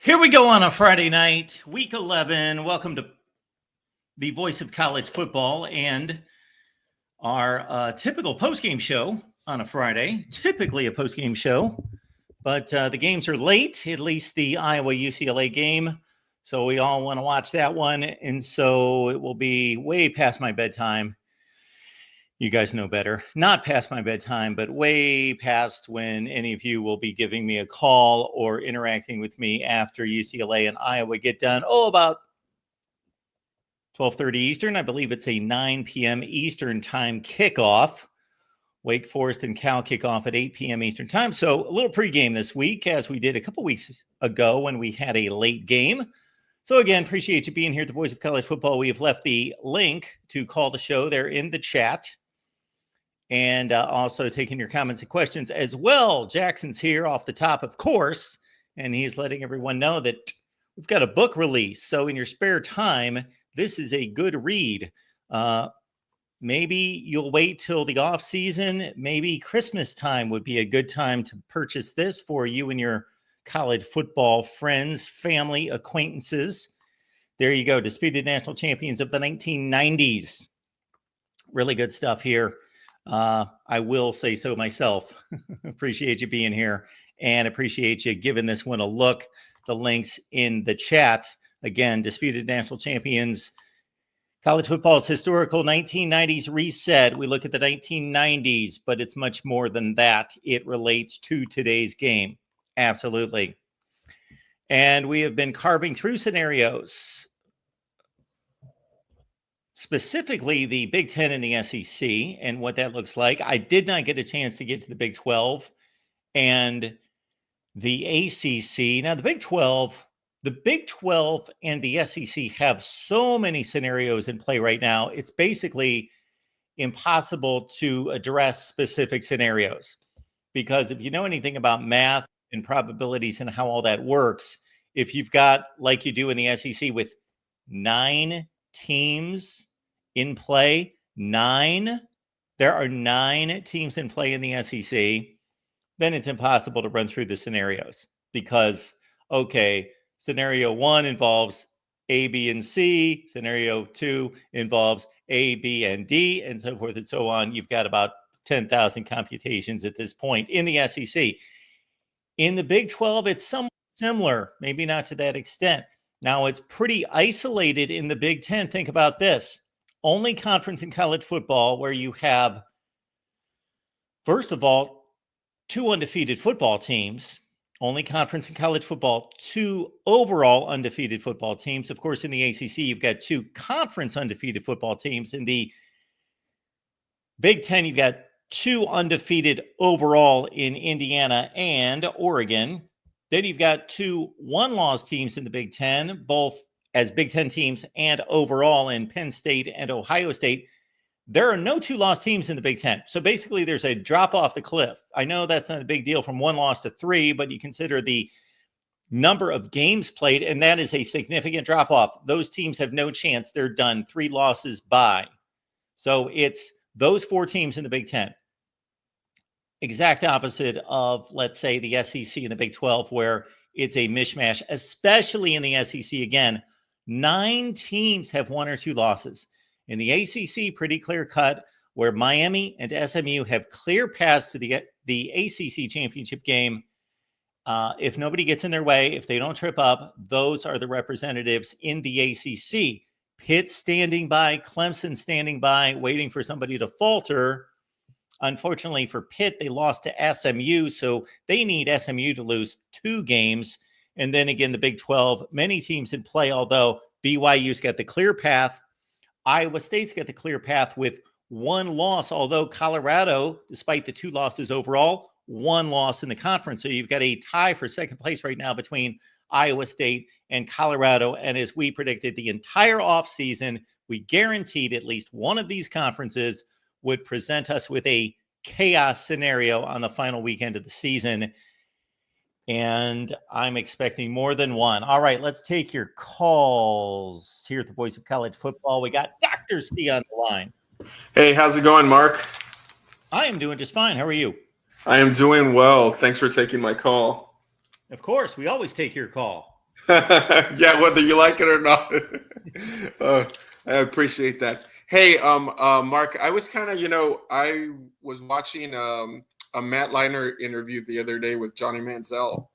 Here we go on a Friday night, week 11. Welcome to the voice of college football and our typical postgame show on a Friday. Typically a postgame show, but the games are late, at least the Iowa-UCLA game. So we all want to watch that one. And so it will be way past my bedtime. You guys know better. Not past my bedtime, but way past when any of you will be giving me a call or interacting with me after UCLA and Iowa get done. About 12:30 Eastern. I believe it's a 9 p.m. Eastern time kickoff. Wake Forest and Cal kick off at 8 p.m. Eastern time. So a little pregame this week, as we did a couple weeks ago when we had a late game. So again, appreciate you being here at the Voice of College Football. We have left the link to call the show there in the chat. And also taking your comments and questions as well. Jackson's here off the top, of course, and he's letting everyone know that we've got a book release. So in your spare time, this is a good read. Maybe you'll wait till the off season. Maybe Christmas time would be a good time to purchase this for you and your college football friends, family, acquaintances. There you go. Disputed national champions of the 1990s. Really good stuff here. I will say so myself. Appreciate you being here and appreciate you giving this one a look. The links in the chat. Again, Disputed National Champions, College Football's Historical 1990s Reset. We look at the 1990s, but it's much more than that. It relates to today's game. Absolutely. And we have been carving through scenarios, specifically the Big Ten and the SEC and what that looks like. I did not get a chance to get to the Big 12 and the ACC. Now, the Big 12 and the SEC have so many scenarios in play right now. It's basically impossible to address specific scenarios because if you know anything about math and probabilities and how all that works, if you've got, like you do in the SEC with 9 teams in play, there are 9 teams in play in the SEC, then it's impossible to run through the scenarios because, okay, scenario 1 involves A, B, and C. Scenario 2 involves A, B, and D, and so forth and so on. You've got about 10,000 computations at this point in the SEC. In the Big 12, it's somewhat similar, maybe not to that extent. Now, it's pretty isolated in the Big Ten. Think about this. Only conference in college football where you have, first of all, 2 undefeated football teams. Only conference in college football, 2 overall undefeated football teams. Of course, in the ACC, you've got 2 conference undefeated football teams. In the Big Ten, you've got 2 undefeated overall in Indiana and Oregon. Then you've got 2 one-loss teams in the Big Ten, both as Big Ten teams and overall in Penn State and Ohio State. There are no 2-loss teams in the Big Ten. So basically there's a drop off the cliff. I know that's not a big deal from 1 loss to 3, but you consider the number of games played, and that is a significant drop off. Those teams have no chance. They're done. 3 losses by. So it's those 4 teams in the Big Ten. Exact opposite of, let's say, the SEC and the Big 12, where it's a mishmash, especially in the SEC. Again, 9 teams have 1 or 2 losses. In the ACC, pretty clear cut, where Miami and SMU have clear paths to the ACC championship game. If nobody gets in their way, if they don't trip up, those are the representatives in the ACC. Pitt standing by, Clemson standing by, waiting for somebody to falter. Unfortunately for Pitt, they lost to SMU, so they need SMU to lose 2 games. And then again, the Big 12, many teams in play, although BYU's got the clear path. Iowa State's got the clear path with 1 loss, although Colorado, despite the 2 losses overall, 1 loss in the conference. So you've got a tie for second place right now between Iowa State and Colorado. And as we predicted the entire offseason, we guaranteed at least one of these conferences would present us with a chaos scenario on the final weekend of the season. And I'm expecting more than one. All right, let's take your calls here at the Voice of College Football. We got Dr. C on the line. Hey, how's it going, Mark? I am doing just fine. How are you? I am doing well. Thanks for taking my call. Of course, we always take your call. Yeah, whether you like it or not. uh, I appreciate that. Hey, Mark, I was kind of, I was watching a Matt Liner interview the other day with Johnny Manziel.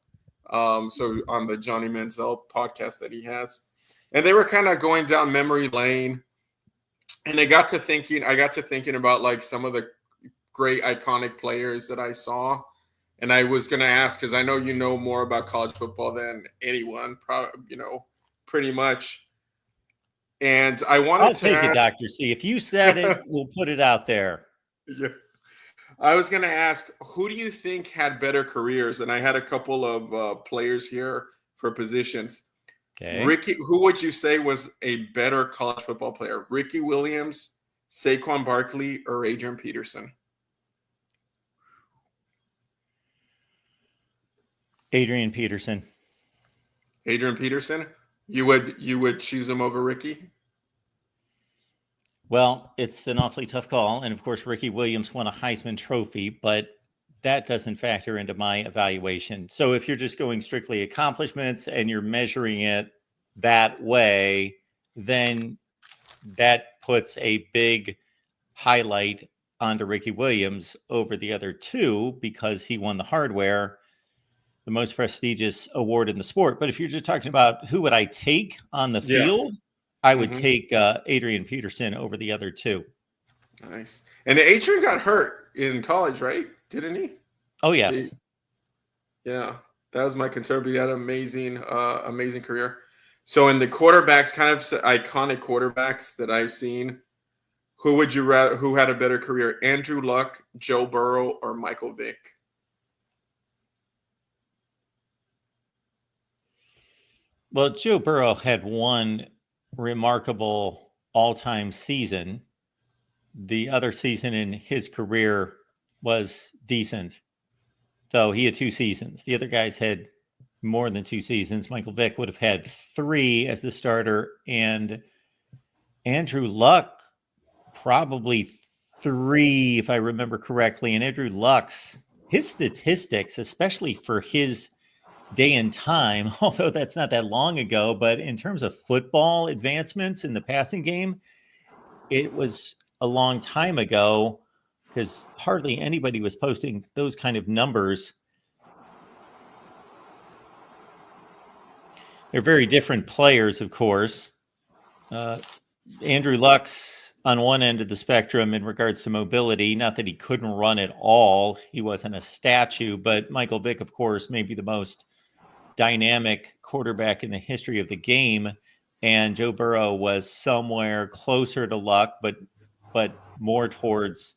So on the Johnny Manziel podcast that he has, and they were kind of going down memory lane, and I got to thinking about like some of the great iconic players that I saw. And I was going to ask, because I know you know more about college football than anyone, pretty much. And I wanted I'll to take it, ask, Dr. C. If you said it, we'll put it out there. yeah, I was going to ask, who do you think had better careers? And I had a couple of players here for positions. Okay. Who would you say was a better college football player? Ricky Williams, Saquon Barkley, or Adrian Peterson? Adrian Peterson. Adrian Peterson? You would choose him over Ricky? Well, it's an awfully tough call. And of course, Ricky Williams won a Heisman Trophy, but that doesn't factor into my evaluation. So if you're just going strictly accomplishments and you're measuring it that way, then that puts a big highlight onto Ricky Williams over the other two because he won the hardware, the most prestigious award in the sport. But if you're just talking about who would I take on the Yeah. field, I would Mm-hmm. take Adrian Peterson over the other two. Nice. And Adrian got hurt in college, right? Didn't he? Oh, yes. Yeah. That was my concern. But he had an amazing career. So in the quarterbacks, kind of iconic quarterbacks that I've seen, who would you rather? Who had a better career? Andrew Luck, Joe Burrow, or Michael Vick? Well, Joe Burrow had one remarkable all-time season. The other season in his career was decent. So he had 2 seasons. The other guys had more than 2 seasons. Michael Vick would have had 3 as the starter, and Andrew Luck probably 3, if I remember correctly. And Andrew Luck's his statistics, especially for his day and time, although that's not that long ago, but in terms of football advancements in the passing game, it was a long time ago because hardly anybody was posting those kind of numbers. They're very different players, of course. Andrew Luck's on one end of the spectrum in regards to mobility. Not that he couldn't run at all. He wasn't a statue, but Michael Vick, of course, may be the most dynamic quarterback in the history of the game. And Joe Burrow was somewhere closer to Luck, but more towards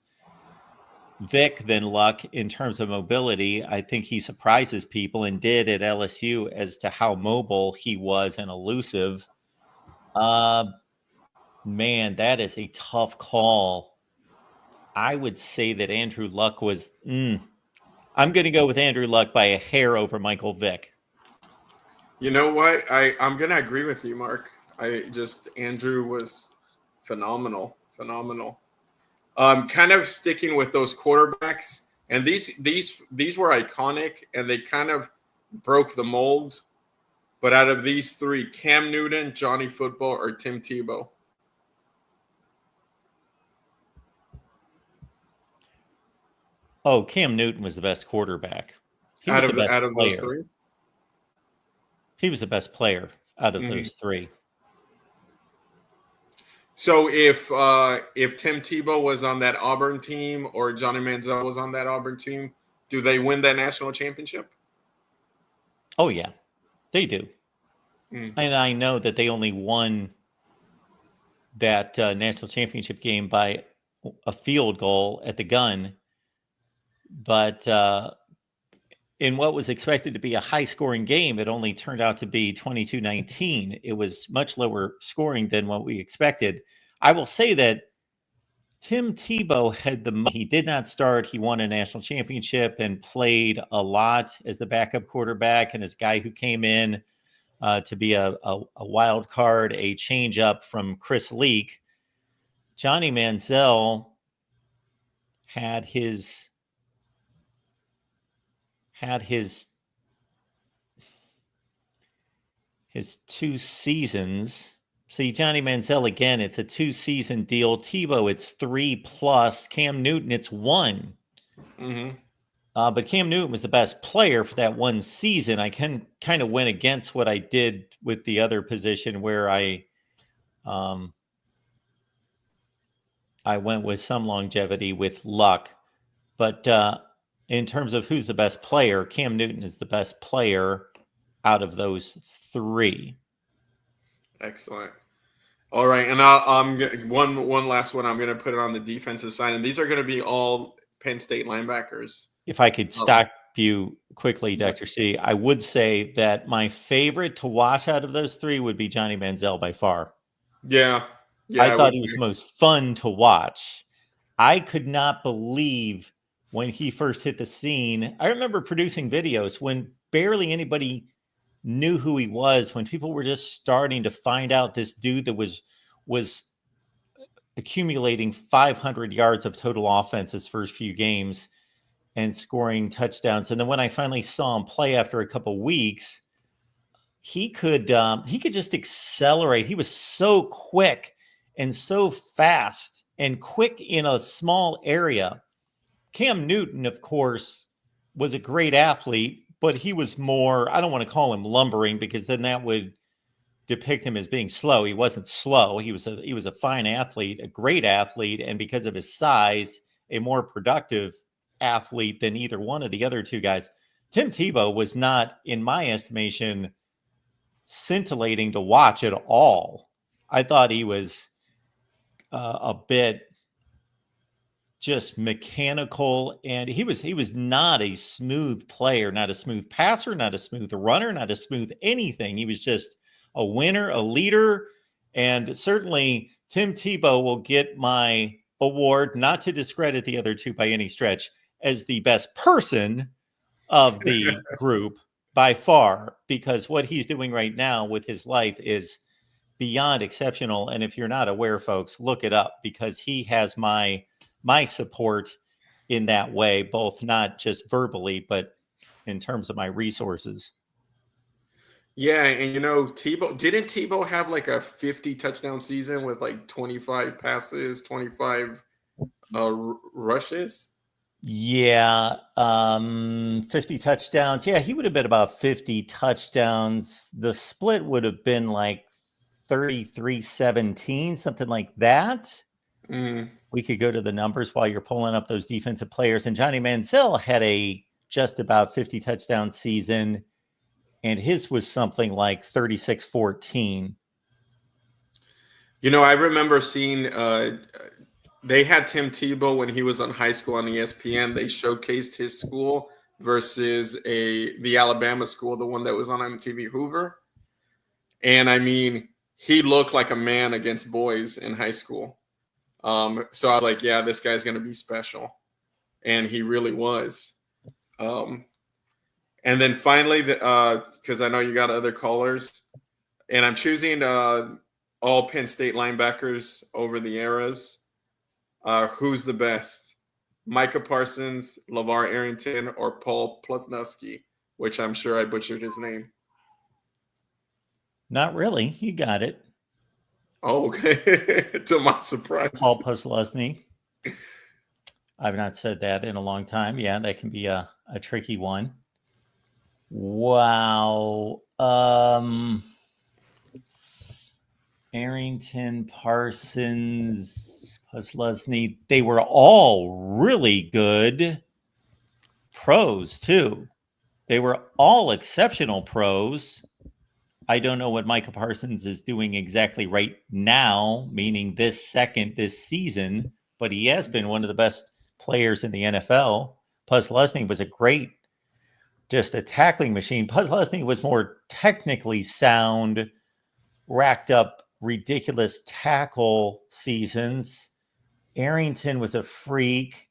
Vick than Luck in terms of mobility. I think he surprises people and did at LSU as to how mobile he was and elusive. Man, that is a tough call. I would say that Andrew Luck was. I'm going to go with Andrew Luck by a hair over Michael Vick. You know what? I'm gonna agree with you, Mark. Andrew was phenomenal. Kind of sticking with those quarterbacks, and these were iconic, and they kind of broke the mold. But out of these three, Cam Newton, Johnny Football, or Tim Tebow? Oh, Cam Newton was the best quarterback. He was the best Out of those player. three? He was the best player out of Mm-hmm. those three. So if Tim Tebow was on that Auburn team or Johnny Manziel was on that Auburn team, do they win that national championship? Oh, yeah, they do. Mm. And I know that they only won that national championship game by a field goal at the gun. But in what was expected to be a high-scoring game, it only turned out to be 22-19. It was much lower scoring than what we expected. I will say that Tim Tebow he did not start. He won a national championship and played a lot as the backup quarterback and as a guy who came in to be a wild card, a change up from Chris Leak. Johnny Manziel had his his 2 seasons. See, Johnny Manziel, again, it's a 2-season deal. Tebow, it's 3+. Cam Newton, it's 1. Mm-hmm. But Cam Newton was the best player for that 1 season. I can kind of went against what I did with the other position where I went with some longevity with luck. But in terms of who's the best player, Cam Newton is the best player out of those 3. Excellent. All right, and one last one. I'm going to put it on the defensive side, and these are going to be all Penn State linebackers. If I could stop you quickly, Dr. C, I would say that my favorite to watch out of those 3 would be Johnny Manziel by far. Yeah. I thought he was the most fun to watch. I could not believe when he first hit the scene. I remember producing videos when barely anybody knew who he was, when people were just starting to find out this dude that was accumulating 500 yards of total offense his first few games and scoring touchdowns. And then when I finally saw him play after a couple weeks, he could just accelerate. He was so quick and so fast and quick in a small area. Cam Newton, of course, was a great athlete, but he was more, I don't want to call him lumbering because then that would depict him as being slow. He wasn't slow. He was a fine athlete, a great athlete, and because of his size, a more productive athlete than either one of the other 2 guys. Tim Tebow was not, in my estimation, scintillating to watch at all. I thought he was a bit just mechanical, and he was not a smooth player, not a smooth passer, not a smooth runner, not a smooth anything. He was just a winner, a leader, and certainly Tim Tebow will get my award, not to discredit the other 2 by any stretch, as the best person of the group by far, because what he's doing right now with his life is beyond exceptional. And if you're not aware, folks, look it up, because he has my support in that way, both not just verbally, but in terms of my resources. Yeah, and didn't Tebow have like a 50 touchdown season with like 25 passes, 25 rushes? Yeah, 50 touchdowns. Yeah, he would have been about 50 touchdowns. The split would have been like 33-17, something like that. Mm. We could go to the numbers while you're pulling up those defensive players. And Johnny Manziel had a just about 50 touchdown season, and his was something like 36-14. I remember seeing they had Tim Tebow when he was on high school on ESPN. They showcased his school versus the Alabama school, the one that was on MTV Hoover. And I mean, he looked like a man against boys in high school. So I was like, yeah, this guy's going to be special. And he really was. And then finally, because I know you got other callers, and I'm choosing all Penn State linebackers over the eras. Who's the best? Micah Parsons, LeVar Arrington, or Paul Plusnowski, which I'm sure I butchered his name. Not really. You got it. Oh, okay. To my surprise. Paul Plusnowski. I've not said that in a long time. Yeah, that can be a tricky one. Wow. Arrington, Parsons, Plusnowski, they were all really good pros too. They were all exceptional pros. I don't know what Micah Parsons is doing exactly right now, meaning this season, but he has been one of the best players in the NFL. Plusnowski was a great, just a tackling machine. Plusnowski was more technically sound, racked up ridiculous tackle seasons. Arrington was a freak.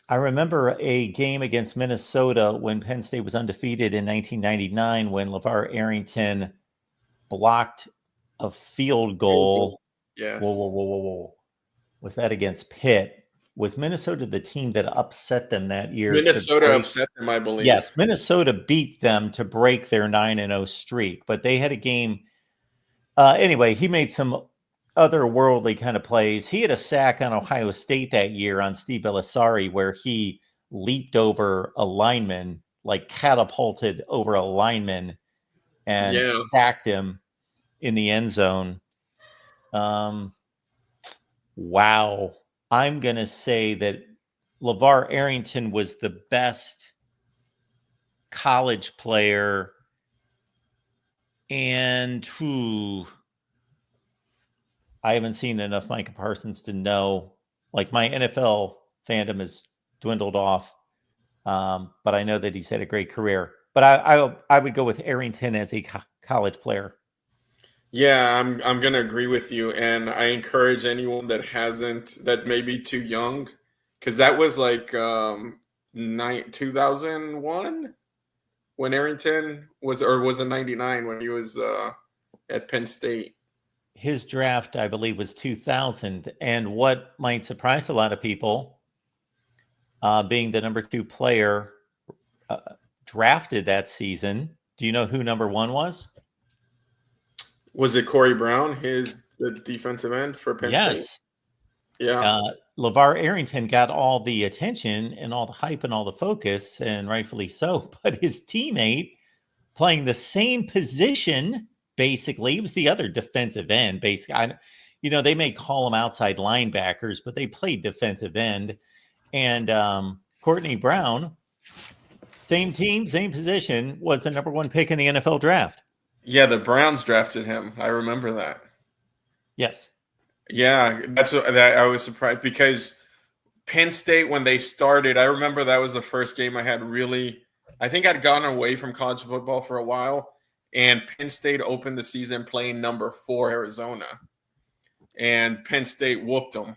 I remember a game against Minnesota when Penn State was undefeated in 1999 when LeVar Arrington blocked a field goal. Yes. Whoa. Was that against Pitt? was Minnesota the team that upset them that year? Minnesota upset them, I believe. Yes, Minnesota beat them to break their 9-0 streak, but they had a game. Anyway, he made some otherworldly kind of plays. He had a sack on Ohio State that year on Steve Belisari where he leaped over a lineman, like catapulted over a lineman and sacked him in the end zone. Wow. I'm going to say that LeVar Arrington was the best college player. And I haven't seen enough Micah Parsons to know. Like, my NFL fandom has dwindled off. But I know that he's had a great career. But I would go with Arrington as a college player. Yeah, I'm gonna agree with you, and I encourage anyone that may be too young, because that was like 2001 when Arrington was it 99 when he was at Penn State. His draft, I believe, was 2000, and what might surprise a lot of people, being the number 2 player drafted that season. Do you know who number 1 was? Was it Corey Brown, the defensive end for Penn State? Yeah. LeVar Arrington got all the attention and all the hype and all the focus, and rightfully so. But his teammate playing the same position, basically, it was the other defensive end. Basically, they may call them outside linebackers, but they played defensive end. And Courtney Brown, same team, same position, was the number 1 pick in the NFL draft. Yeah, the Browns drafted him. I remember that. Yes. Yeah, that I was surprised because Penn State, when they started, I remember that was the first game I had I think I'd gone away from college football for a while, and Penn State opened the season playing number 4 Arizona, and Penn State whooped them.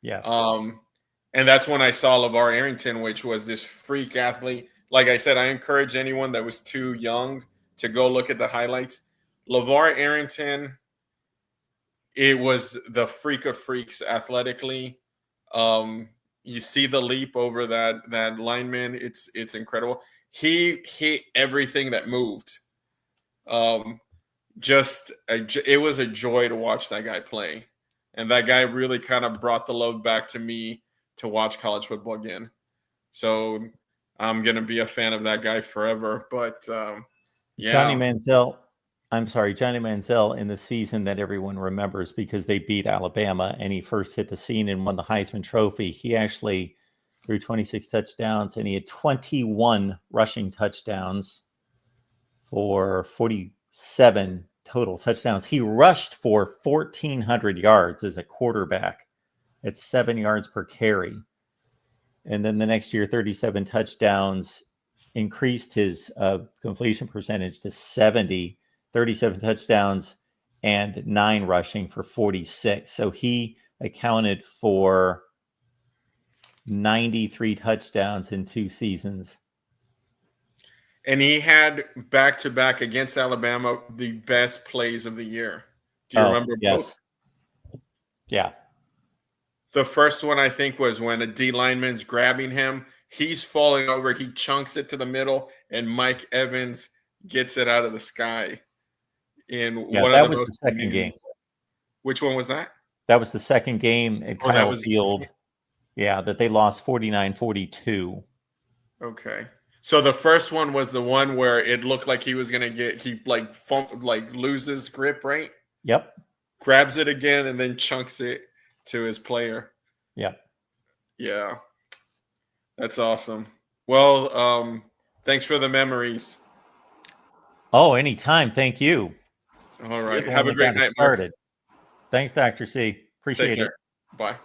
Yes. And that's when I saw LeVar Arrington, which was this freak athlete. Like I said, I encourage anyone that was too young to go look at the highlights. LeVar Arrington, it was the freak of freaks athletically. You see the leap over that lineman. It's incredible. He hit everything that moved. It was a joy to watch that guy play. And that guy really kind of brought the love back to me to watch college football again. So I'm going to be a fan of that guy forever. But yeah. Johnny Manziel in the season that everyone remembers because they beat Alabama and he first hit the scene and won the Heisman Trophy. He actually threw 26 touchdowns and he had 21 rushing touchdowns for 47 total touchdowns. He rushed for 1,400 yards as a quarterback at 7 yards per carry. And then the next year, 37 touchdowns, increased his completion percentage to 70, 37 touchdowns and 9 rushing for 46. So he accounted for 93 touchdowns in 2 seasons. And he had back-to-back against Alabama the best plays of the year. Do you remember both? Yeah. The first one, I think, was when a D lineman's grabbing him. He's falling over. He chunks it to the middle, and Mike Evans gets it out of the sky. That was the second game. Which one was that? That was the second game at Kyle Field. Yeah, that they lost 49-42. Okay. So the first one was the one where it looked like he was going to loses grip, right? Yep. Grabs it again and then chunks it to his player. Yep. Yeah. That's awesome. Well, thanks for the memories. Oh, anytime. Thank you. All right. Have a great night, Mark. Thanks, Dr. C. Appreciate it. Bye.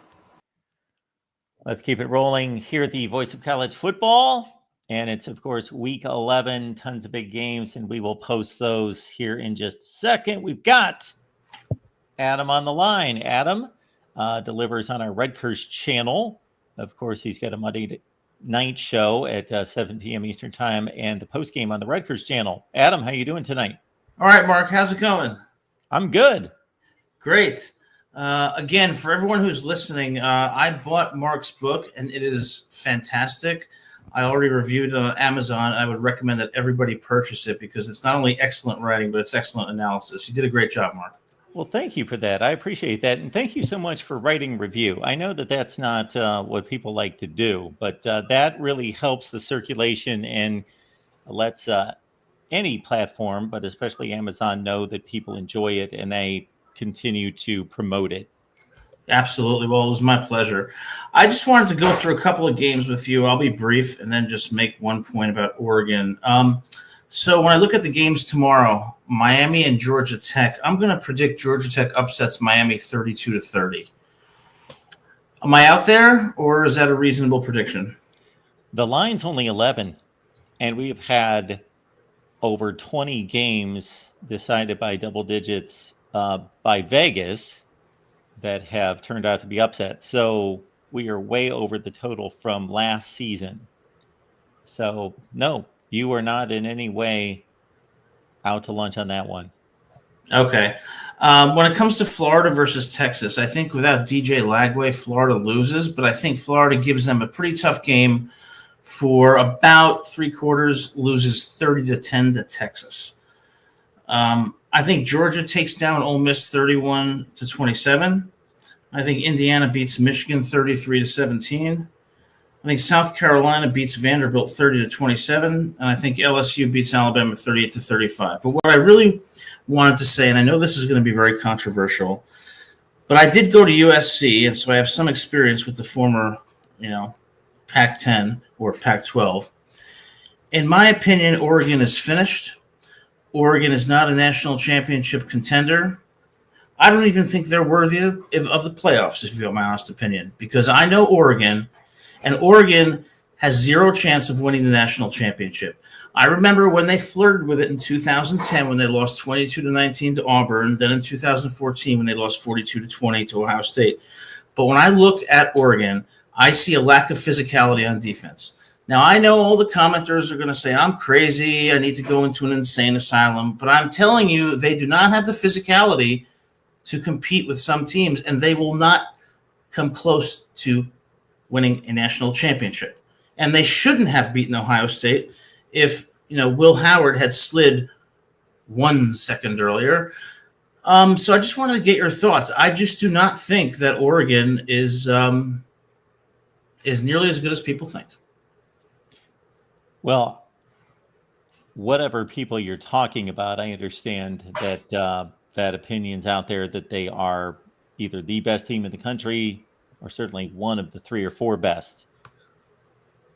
Let's keep it rolling here at the Voice of College Football. And it's, of course, week 11, tons of big games, and we will post those here in just a second. We've got Adam on the line. Adam delivers on our Redcurse channel. Of course, he's got a Monday night show at 7 p.m. Eastern time and the post game on the Redcurse channel. Adam, how you doing tonight? All right, Mark. How's it going? I'm good. Great. Again, for everyone who's listening, I bought Mark's book, and it is fantastic. I already reviewed it on Amazon. I would recommend that everybody purchase it because it's not only excellent writing, but it's excellent analysis. You did a great job, Mark. Well, thank you for that. I appreciate that. And thank you so much for writing review. I know that that's not what people like to do, but that really helps the circulation and lets any platform, but especially Amazon, know that people enjoy it and they continue to promote it. Absolutely. Well, it was my pleasure. I just wanted to go through a couple of games with you. I'll be brief and then just make one point about Oregon. So when I look at the games tomorrow, Miami and Georgia Tech, I'm going to predict Georgia Tech upsets Miami 32-30. Am I out there, or is that a reasonable prediction? The line's only 11, and we've had over 20 games decided by double digits by Vegas that have turned out to be upsets. So we are way over the total from last season. So no, you are not in any way out to lunch on that one. Okay. When it comes to Florida versus Texas, I think without DJ Lagway, Florida loses, but I think Florida gives them a pretty tough game for about three quarters, loses 30-10 to Texas. I think Georgia takes down Ole Miss 31-27. I think Indiana beats Michigan 33-17. I think South Carolina beats Vanderbilt 30-27, and I think LSU beats Alabama 38-35. But what I really wanted to say, and I know this is going to be very controversial, but I did go to USC, and so I have some experience with the former, Pac-10 or Pac-12. In my opinion, Oregon is finished. Oregon is not a national championship contender. I don't even think they're worthy of the playoffs, if you want my honest opinion, because I know Oregon, and Oregon has zero chance of winning the national championship. I remember when they flirted with it in 2010 when they lost 22-19 to Auburn, then in 2014 when they lost 42-20 to Ohio State. But when I look at Oregon, I see a lack of physicality on defense. Now, I know all the commenters are going to say, I'm crazy, I need to go into an insane asylum, but I'm telling you, they do not have the physicality to compete with some teams, and they will not come close to winning a national championship. And they shouldn't have beaten Ohio State if, Will Howard had slid 1 second earlier. So I just wanted to get your thoughts. I just do not think that Oregon is nearly as good as people think. Well, whatever people you're talking about, I understand that that opinion's out there that they are either the best team in the country or certainly one of the 3 or 4 best.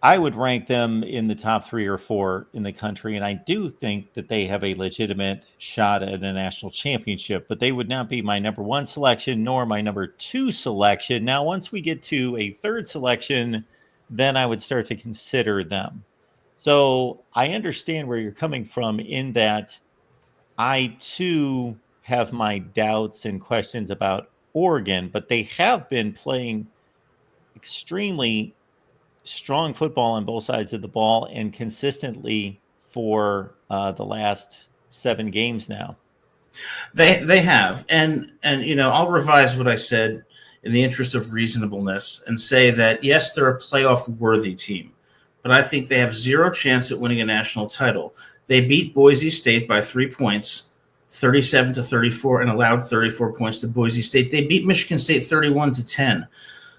I would rank them in the top 3 or 4 in the country, and I do think that they have a legitimate shot at a national championship, but they would not be my number 1 selection nor my number 2 selection. Now, once we get to a 3rd selection, then I would start to consider them. So I understand where you're coming from in that I, too, have my doubts and questions about Oregon, but they have been playing extremely strong football on both sides of the ball and consistently for the last 7 games now. They have, and I'll revise what I said in the interest of reasonableness and say that yes, they're a playoff worthy team, but I think they have zero chance at winning a national title. They beat Boise State by 3 points. 37-34 and allowed 34 points to Boise State. They beat Michigan State 31-10,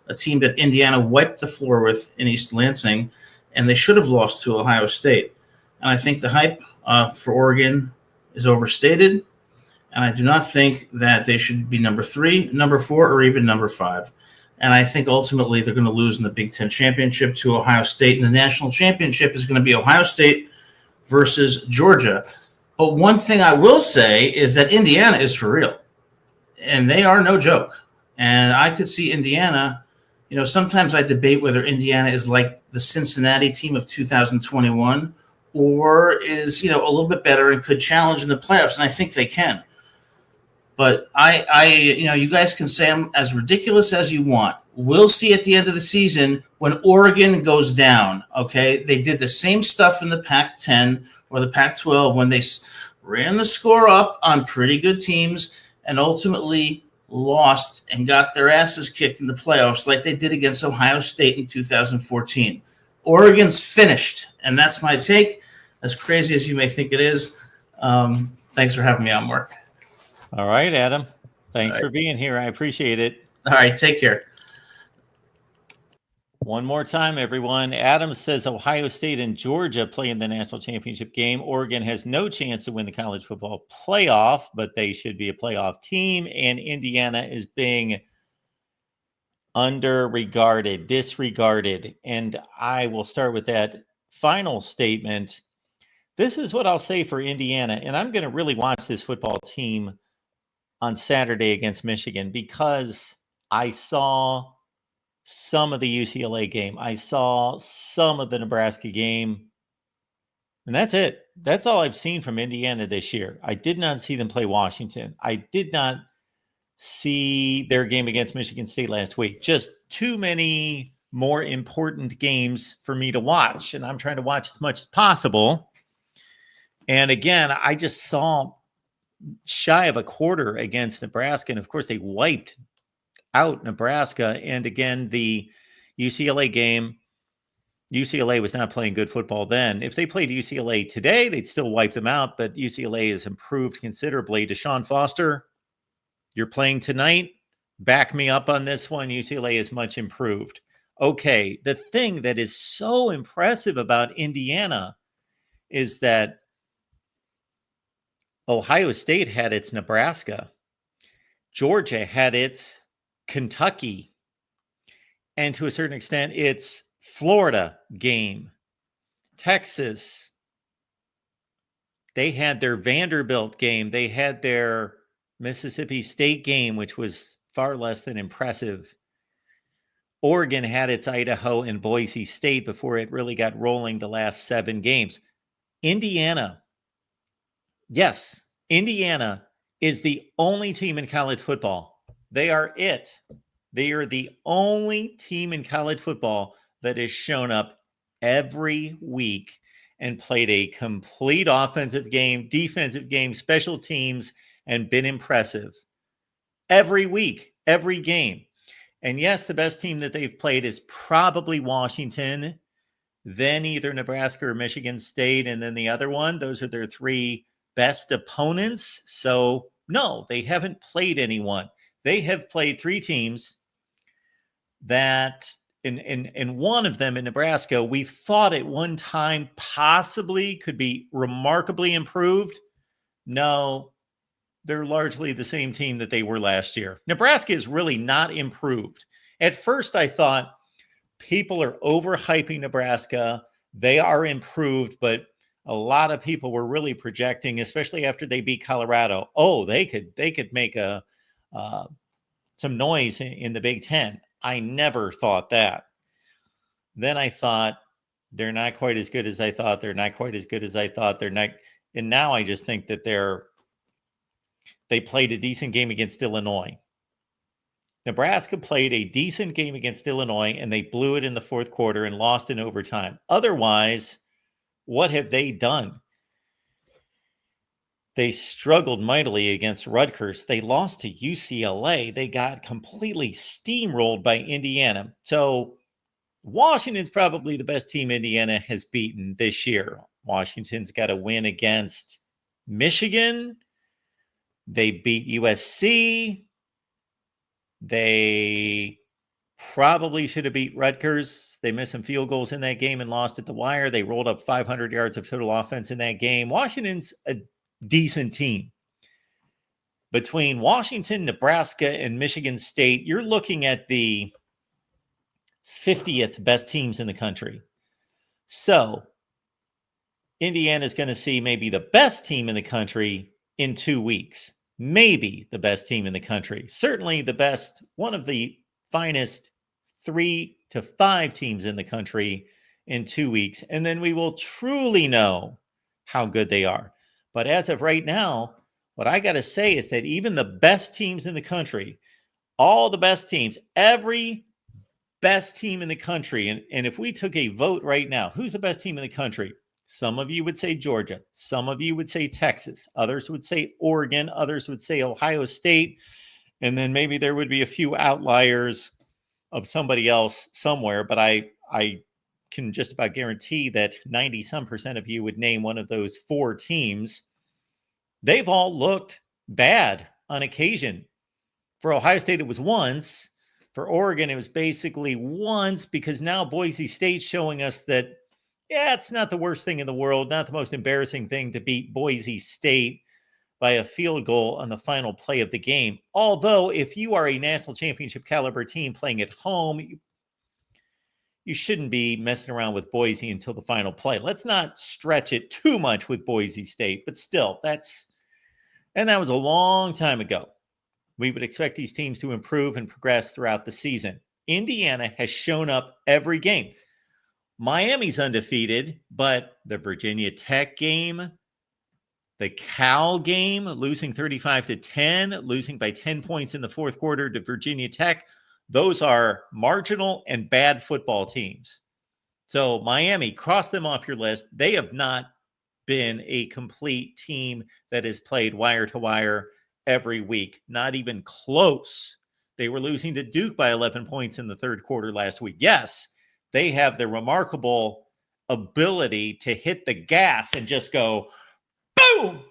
a team that Indiana wiped the floor with in East Lansing, and they should have lost to Ohio State. And I think the hype for Oregon is overstated, and I do not think that they should be number 3, number 4, or even number 5. And I think ultimately they're going to lose in the Big Ten championship to Ohio State, and the national championship is going to be Ohio State versus Georgia. But one thing I will say is that Indiana is for real, and they are no joke. And I could see Indiana, sometimes I debate whether Indiana is like the Cincinnati team of 2021 or is, a little bit better and could challenge in the playoffs, and I think they can. But you guys can say I'm as ridiculous as you want. We'll see at the end of the season when Oregon goes down, okay? They did the same stuff in the Pac-10 or the Pac-12 when they ran the score up on pretty good teams and ultimately lost and got their asses kicked in the playoffs like they did against Ohio State in 2014. Oregon's finished, and that's my take. As crazy as you may think it is. Thanks for having me on, Mark. All right, Adam. Thanks for being here. I appreciate it. All right, take care. One more time, everyone. Adam says Ohio State and Georgia play in the national championship game. Oregon has no chance to win the college football playoff, but they should be a playoff team. And Indiana is being disregarded. And I will start with that final statement. This is what I'll say for Indiana. And I'm going to really watch this football team on Saturday against Michigan because I saw some of the UCLA game. I saw some of the Nebraska game. And that's it. That's all I've seen from Indiana this year. I did not see them play Washington. I did not see their game against Michigan State last week. Just too many more important games for me to watch. And I'm trying to watch as much as possible. And again, I just saw shy of a quarter against Nebraska. And of course, they wiped out Nebraska. And again, the UCLA game, UCLA was not playing good football then. If they played UCLA today, they'd still wipe them out, but UCLA has improved considerably. Deshaun Foster, you're playing tonight. Back me up on this one. UCLA is much improved. Okay, the thing that is so impressive about Indiana is that Ohio State had its Nebraska. Georgia had its Kentucky, and to a certain extent, it's Florida game. Texas, they had their Vanderbilt game. They had their Mississippi State game, which was far less than impressive. Oregon had its Idaho and Boise State before it really got rolling the last 7 games. Indiana, yes, Indiana is the only team in college football. They are it. They are the only team in college football that has shown up every week and played a complete offensive game, defensive game, special teams, and been impressive. Every week, every game. And yes, the best team that they've played is probably Washington, then either Nebraska or Michigan State, and then the other one. Those are their 3 best opponents. So no, they haven't played anyone. They have played 3 teams that in one of them in Nebraska, we thought at one time possibly could be remarkably improved. No, they're largely the same team that they were last year. Nebraska is really not improved. At first, I thought people are overhyping Nebraska. They are improved, but a lot of people were really projecting, especially after they beat Colorado. Oh, they could make some noise in the Big Ten. I never thought that. Then I thought they're not quite as good as I thought. They're not quite as good as I thought. They're not. And now I just think that they played a decent game against Illinois. Nebraska played a decent game against Illinois, and they blew it in the 4th quarter and lost in overtime. Otherwise, what have they done? They struggled mightily against Rutgers. They lost to UCLA. They got completely steamrolled by Indiana. So Washington's probably the best team Indiana has beaten this year. Washington's got a win against Michigan. They beat USC. They probably should have beat Rutgers. They missed some field goals in that game and lost at the wire. They rolled up 500 yards of total offense in that game. Washington's a decent team. Between Washington, Nebraska, and Michigan State, you're looking at the 50th best teams in the country. So Indiana's going to see maybe the best team in the country in 2 weeks. Maybe the best team in the country. Certainly the best, one of the finest 3 to 5 teams in the country in 2 weeks. And then we will truly know how good they are. But as of right now, what I got to say is that even the best teams in the country, all the best teams, every best team in the country, and if we took a vote right now, who's the best team in the country? Some of you would say Georgia. Some of you would say Texas. Others would say Oregon. Others would say Ohio State. And then maybe there would be a few outliers of somebody else somewhere, but I can just about guarantee that 90% of you would name one of those 4 teams. They've all looked bad on occasion. For Ohio State, it was once. For Oregon, it was basically once, because now Boise State's showing us that, yeah, it's not the worst thing in the world, not the most embarrassing thing to beat Boise State by a field goal on the final play of the game. Although, if you are a national championship caliber team playing at home, you shouldn't be messing around with Boise until the final play. Let's not stretch it too much with Boise State, but still, that was a long time ago. We would expect these teams to improve and progress throughout the season. Indiana has shown up every game. Miami's undefeated, but the Virginia Tech game, the Cal game, losing 35-10, losing by 10 points in the fourth quarter to Virginia Tech, those are marginal and bad football teams. So Miami, cross them off your list. They have not been a complete team that has played wire to wire every week. Not even close. They were losing to Duke by 11 points in the third quarter last week. Yes, they have the remarkable ability to hit the gas and just go, boom,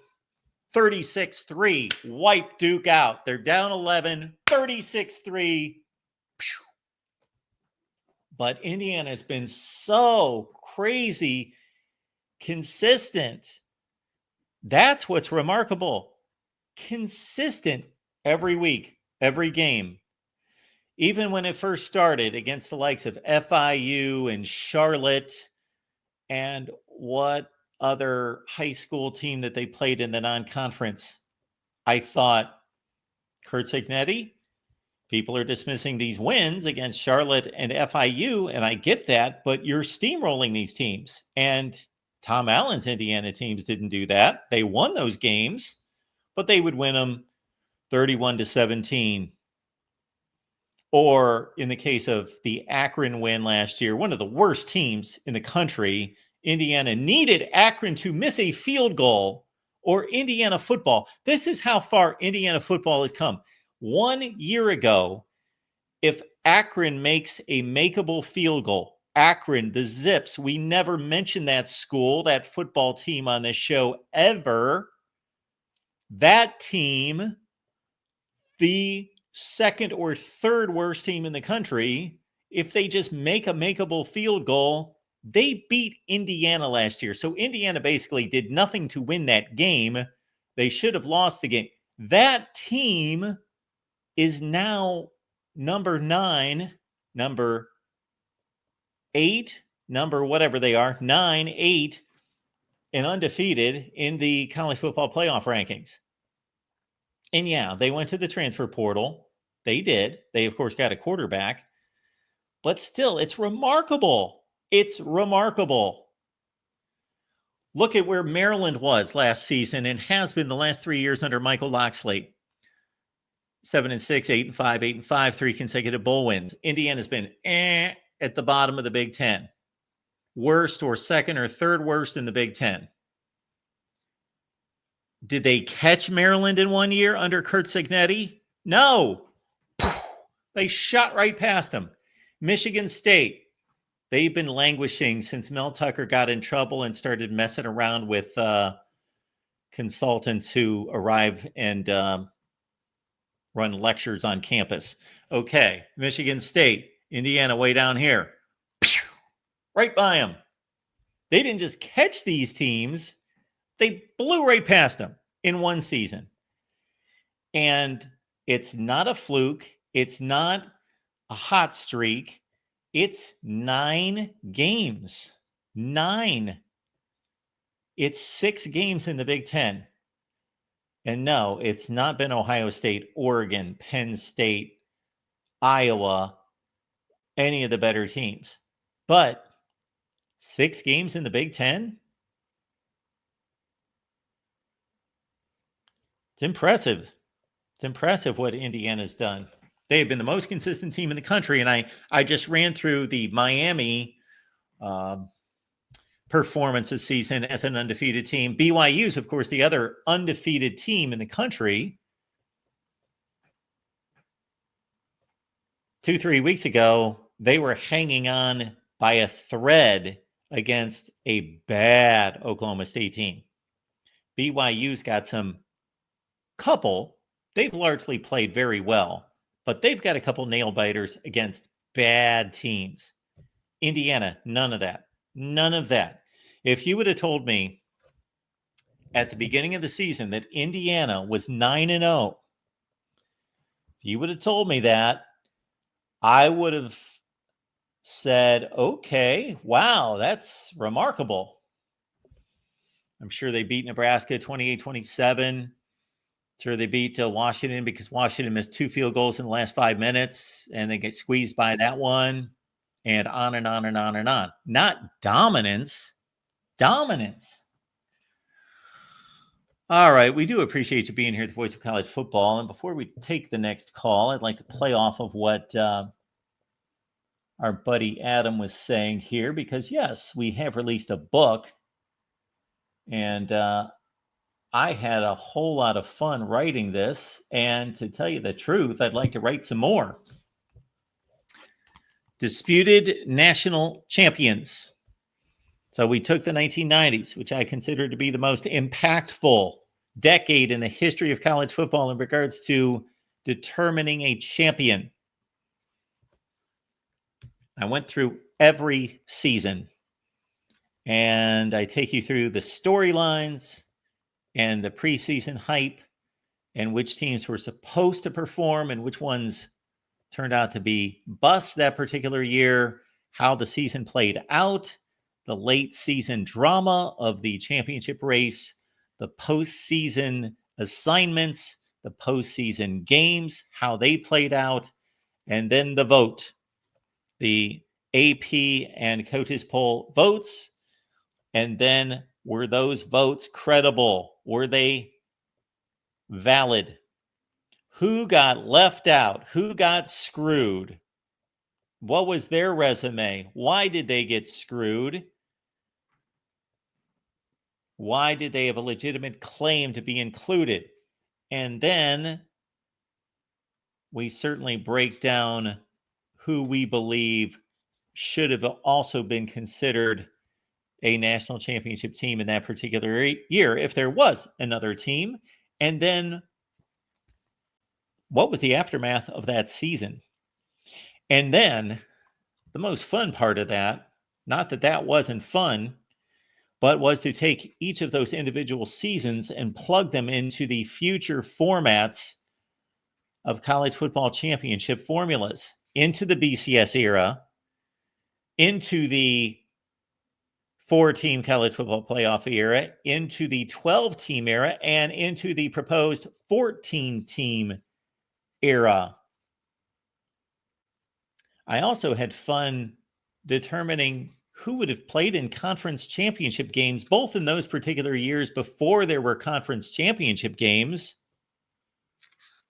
36-3, wipe Duke out. They're down 11, 36-3. But Indiana has been so crazy consistent. That's what's remarkable. Consistent every week, every game. Even when it first started against the likes of FIU and Charlotte and what other high school team that they played in the non-conference, I thought, Kurt Cignetti, people are dismissing these wins against Charlotte and FIU, and I get that, but you're steamrolling these teams. And Tom Allen's Indiana teams didn't do that. They won those games, but they would win them 31-17. Or in the case of the Akron win last year, one of the worst teams in the country, Indiana needed Akron to miss a field goal, or Indiana football. This is how far Indiana football has come. 1 year ago, if Akron makes a makeable field goal, Akron, the Zips, we never mentioned that school, that football team on this show ever. That team, the second or third worst team in the country, if they just make a makeable field goal, they beat Indiana last year. So Indiana basically did nothing to win that game. They should have lost the game. That team is now number 9, number 8, number whatever they are, 9, 8, and undefeated in the college football playoff rankings. And yeah, they went to the transfer portal. They did. They, of course, got a quarterback. But still, it's remarkable. It's remarkable. Look at where Maryland was last season and has been the last 3 years under Michael Locksley. 7-6, 8-5, 8-5, 3 consecutive bowl wins. Indiana's been at the bottom of the Big Ten. Worst or second or third worst in the Big Ten. Did they catch Maryland in 1 year under Kurt Cignetti? No. They shot right past them. Michigan State. They've been languishing since Mel Tucker got in trouble and started messing around with consultants who arrive and run lectures on campus. Okay, Michigan State, Indiana way down here. Right by them. They didn't just catch these teams. They blew right past them in one season. And it's not a fluke. It's not a hot streak. It's 9 games. 9. It's 6 games in the Big Ten. And no, it's not been Ohio State, Oregon, Penn State, Iowa, any of the better teams. But 6 games in the Big Ten? It's impressive. It's impressive what Indiana's done. They have been the most consistent team in the country. And I just ran through the Miami performance this season as an undefeated team. BYU's, of course, the other undefeated team in the country. 2-3 weeks ago, they were hanging on by a thread against a bad Oklahoma State team. BYU's got some couple. They've largely played very well, but they've got a couple nail biters against bad teams. Indiana, none of that. None of that. If you would have told me at the beginning of the season that Indiana was 9-0, if you would have told me that, I would have said, okay, wow, that's remarkable. I'm sure they beat Nebraska 28-27. Sure, they beat Washington because Washington missed 2 field goals in the last 5 minutes, and they get squeezed by that one, and on and on and on and on. Not dominance. Dominance. All right, we do appreciate you being here, the voice of college football. And before we take the next call, I'd like to play off of what our buddy Adam was saying here, because yes, we have released a book, and I had a whole lot of fun writing this, and to tell you the truth, I'd like to write some more. Disputed National Champions. So we took the 1990s, which I consider to be the most impactful decade in the history of college football in regards to determining a champion. I went through every season, and I take you through the storylines and the preseason hype and which teams were supposed to perform and which ones turned out to be busts that particular year, how the season played out, the late season drama of the championship race, the postseason assignments, the postseason games, how they played out, and then the vote, the AP and coaches poll votes. And then, were those votes credible? Were they valid? Who got left out? Who got screwed? What was their resume? Why did they get screwed? Why did they have a legitimate claim to be included? And then we certainly break down who we believe should have also been considered a national championship team in that particular year, if there was another team. And then what was the aftermath of that season? And then the most fun part of that, not that that wasn't fun, but was to take each of those individual seasons and plug them into the future formats of college football championship formulas, into the BCS era, into the 4-team college football playoff era, into the 12-team era, and into the proposed 14-team era. I also had fun determining who would have played in conference championship games, both in those particular years before there were conference championship games,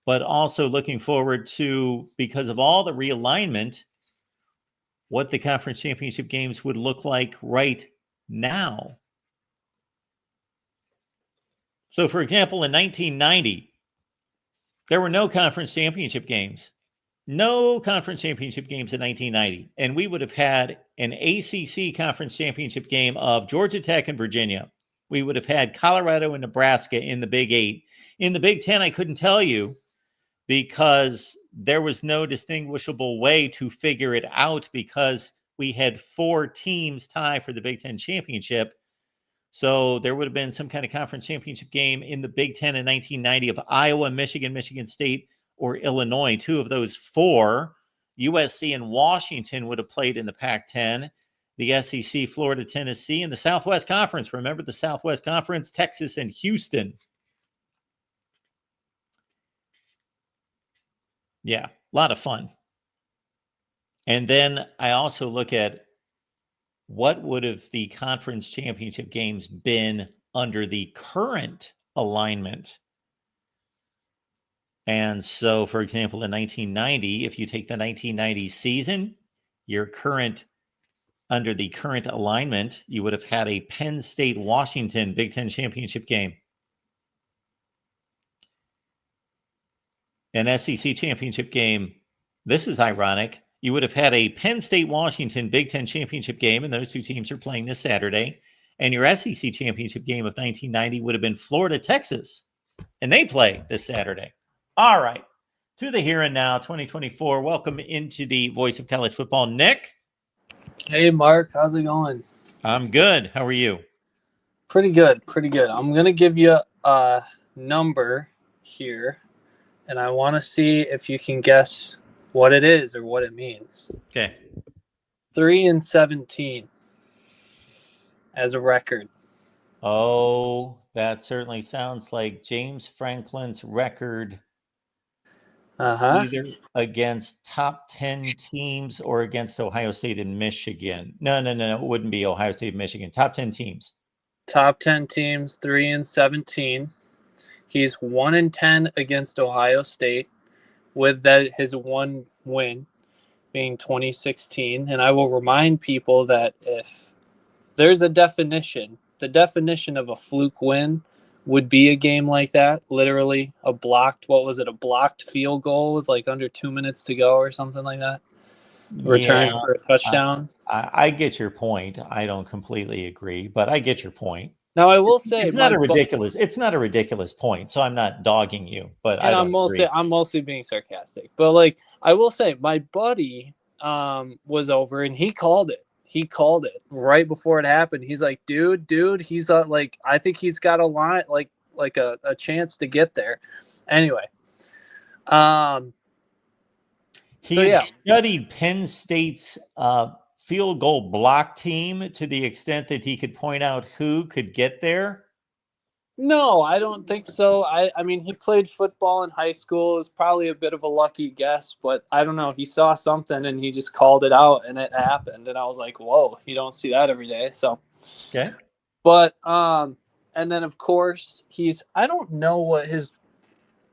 but also looking forward to, because of all the realignment, what the conference championship games would look like right now. So, for example, in 1990, there were no conference championship games. No conference championship games in 1990. And we would have had an ACC conference championship game of Georgia Tech and Virginia. We would have had Colorado and Nebraska in the Big 8. In the Big 10, I couldn't tell you because there was no distinguishable way to figure it out, because we had 4 teams tie for the Big 10 championship. So there would have been some kind of conference championship game in the Big 10 in 1990 of Iowa, Michigan, Michigan State, or Illinois. 2 of those 4, USC and Washington, would have played in the Pac-10. The SEC, Florida, Tennessee, and the Southwest Conference. Remember the Southwest Conference? Texas and Houston. Yeah, a lot of fun. And then I also look at what would have the conference championship games been under the current alignment. And so, for example, in 1990, if you take the 1990 season, under the current alignment, you would have had a Penn State-Washington Big Ten championship game, an SEC championship game this is ironic. You would have had a Penn State-Washington Big Ten championship game, and those two teams are playing this Saturday. And your SEC championship game of 1990 would have been Florida-Texas, and they play this Saturday. All right. To the here and now, 2024. Welcome into the Voice of College Football. Nick? Hey, Mark. How's it going? I'm good. How are you? Pretty good. I'm going to give you a number here, and I want to see if you can guess what it is or what it means. Okay. 3-17 as a record. Oh, that certainly sounds like James Franklin's record, either against top 10 teams or against Ohio State and Michigan. No. It wouldn't be Ohio State and Michigan. Top 10 teams. Top 10 teams, 3-17. He's 1-10 against Ohio State, with his one win being 2016. And I will remind people that if there's a definition, the definition of a fluke win would be a game like that. Literally a blocked field goal with like under 2 minutes to go or something like that. Return for a touchdown. I get your point. I don't completely agree, but I get your point. Now I will say it's not a ridiculous point, so I'm not dogging you, but I'm mostly being sarcastic. But like I will say my buddy was over and he called it. He called it right before it happened. He's like, dude, he's like, I think he's got a line like a chance to get there. Anyway. He studied Penn State's field goal block team to the extent that he could point out who could get there? No, I don't think so. I mean, he played football in high school. It was probably a bit of a lucky guess, but I don't know. He saw something and he just called it out and it happened. And I was like, whoa, you don't see that every day. So, okay. But, and then of course I don't know what his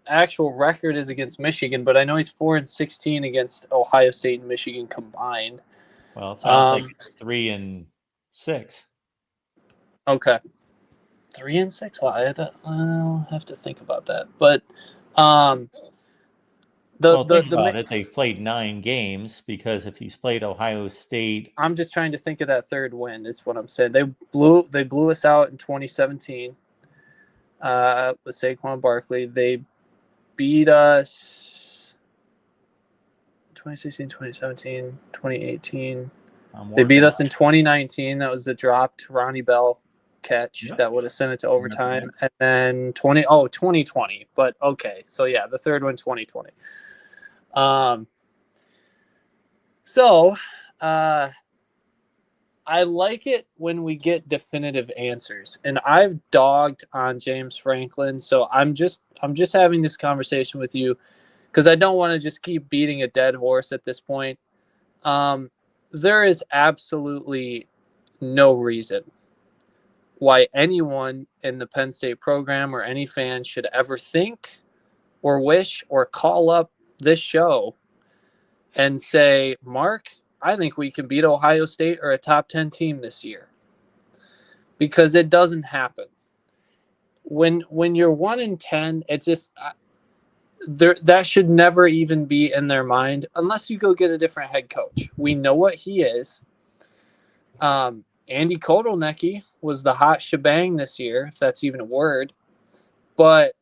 actual record is against Michigan, but I know he's 4-16 against Ohio State and Michigan combined. Well, it sounds like it's 3-6. Okay. 3-6. Well, I'll have to think about that. But think about it. They've played 9 games because if he's played Ohio State, I'm just trying to think of that third win. Is what I'm saying. They blew us out in 2017 with Saquon Barkley. They beat us 2016, 2017, 2018. They beat us in 2019. That was the dropped Ronnie Bell catch that would have sent it to overtime. And then 2020. But okay. So yeah, the third one, 2020. I like it when we get definitive answers, and I've dogged on James Franklin. So I'm just having this conversation with you because I don't want to just keep beating a dead horse at this point. There is absolutely no reason why anyone in the Penn State program or any fan should ever think or wish or call up this show and say, Mark, I think we can beat Ohio State or a top 10 team this year, because it doesn't happen. When you're 1-10, it's just that should never even be in their mind unless you go get a different head coach. We know what he is. Andy Kotelnicki was the hot shebang this year, if that's even a word, but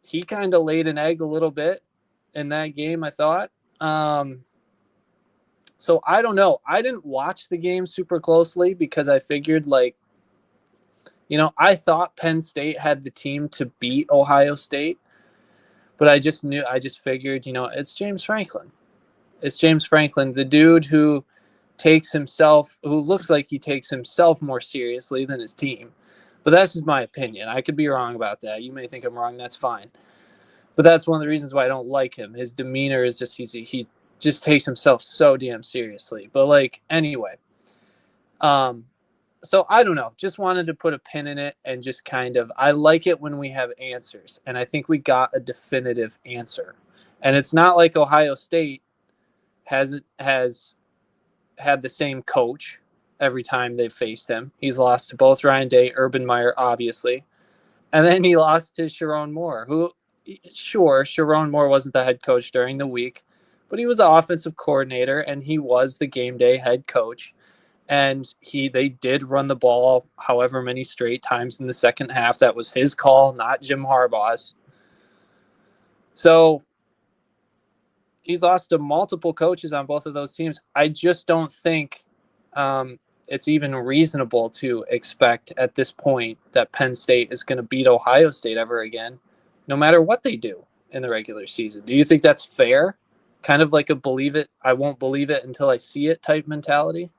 he kind of laid an egg a little bit in that game, I thought. So I don't know. I didn't watch the game super closely because I figured I thought Penn State had the team to beat Ohio State, but I just figured, it's James Franklin. It's James Franklin, the dude who looks like he takes himself more seriously than his team. But that's just my opinion. I could be wrong about that. You may think I'm wrong. That's fine. But that's one of the reasons why I don't like him. His demeanor is just he just takes himself so damn seriously. But anyway. So I don't know. Just wanted to put a pin in it and just I like it when we have answers. And I think we got a definitive answer. And it's not like Ohio State has had the same coach every time they've faced him. He's lost to both Ryan Day, Urban Meyer, obviously. And then he lost to Sharon Moore, who, sure, Sharon Moore wasn't the head coach during the week, but he was the offensive coordinator and he was the game day head coach. And they did run the ball however many straight times in the second half. That was his call, not Jim Harbaugh's. So he's lost to multiple coaches on both of those teams. I just don't think it's even reasonable to expect at this point that Penn State is going to beat Ohio State ever again, no matter what they do in the regular season. Do you think that's fair? Kind of like a believe it, I won't believe it until I see it type mentality?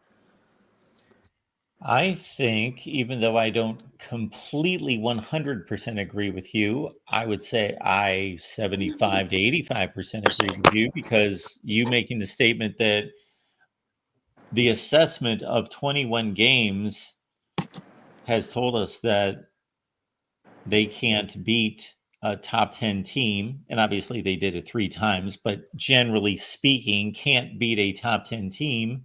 I think, even though I don't completely 100% agree with you, I would say I 75 to 85% agree with you, because you making the statement that the assessment of 21 games has told us that they can't beat a top 10 team. And obviously they did it 3 times, but generally speaking, can't beat a top 10 team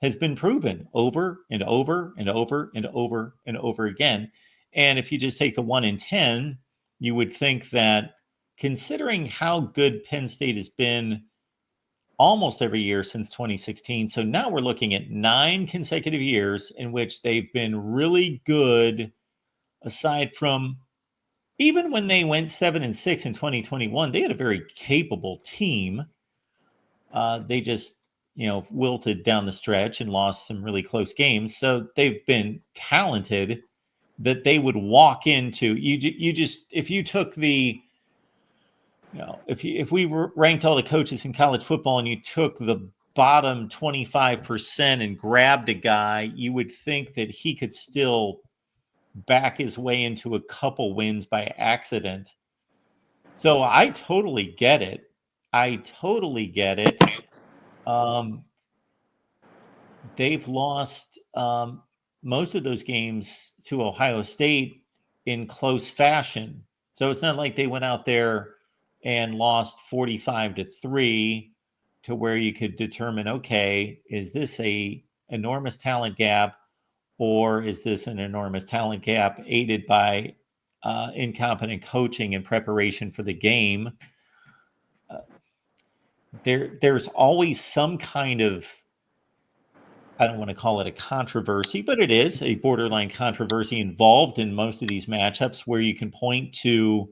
has been proven over and over and over and over and over again. And if you just take the 1 in 10, you would think that, considering how good Penn State has been almost every year since 2016, so now we're looking at 9 consecutive years in which they've been really good, aside from even when they went 7-6 in 2021, they had a very capable team. They just, wilted down the stretch and lost some really close games. So they've been talented, that they would walk into you just, if you took the, if we ranked all the coaches in college football and you took the bottom 25% and grabbed a guy, you would think that he could still back his way into a couple wins by accident. So I totally get it. They've lost most of those games to Ohio State in close fashion. So it's not like they went out there and lost 45-3 to where you could determine, okay, is this a enormous talent gap, or is this an enormous talent gap aided by incompetent coaching and preparation for the game? There's always some kind of, I don't want to call it a controversy, but it is a borderline controversy involved in most of these matchups, where you can point to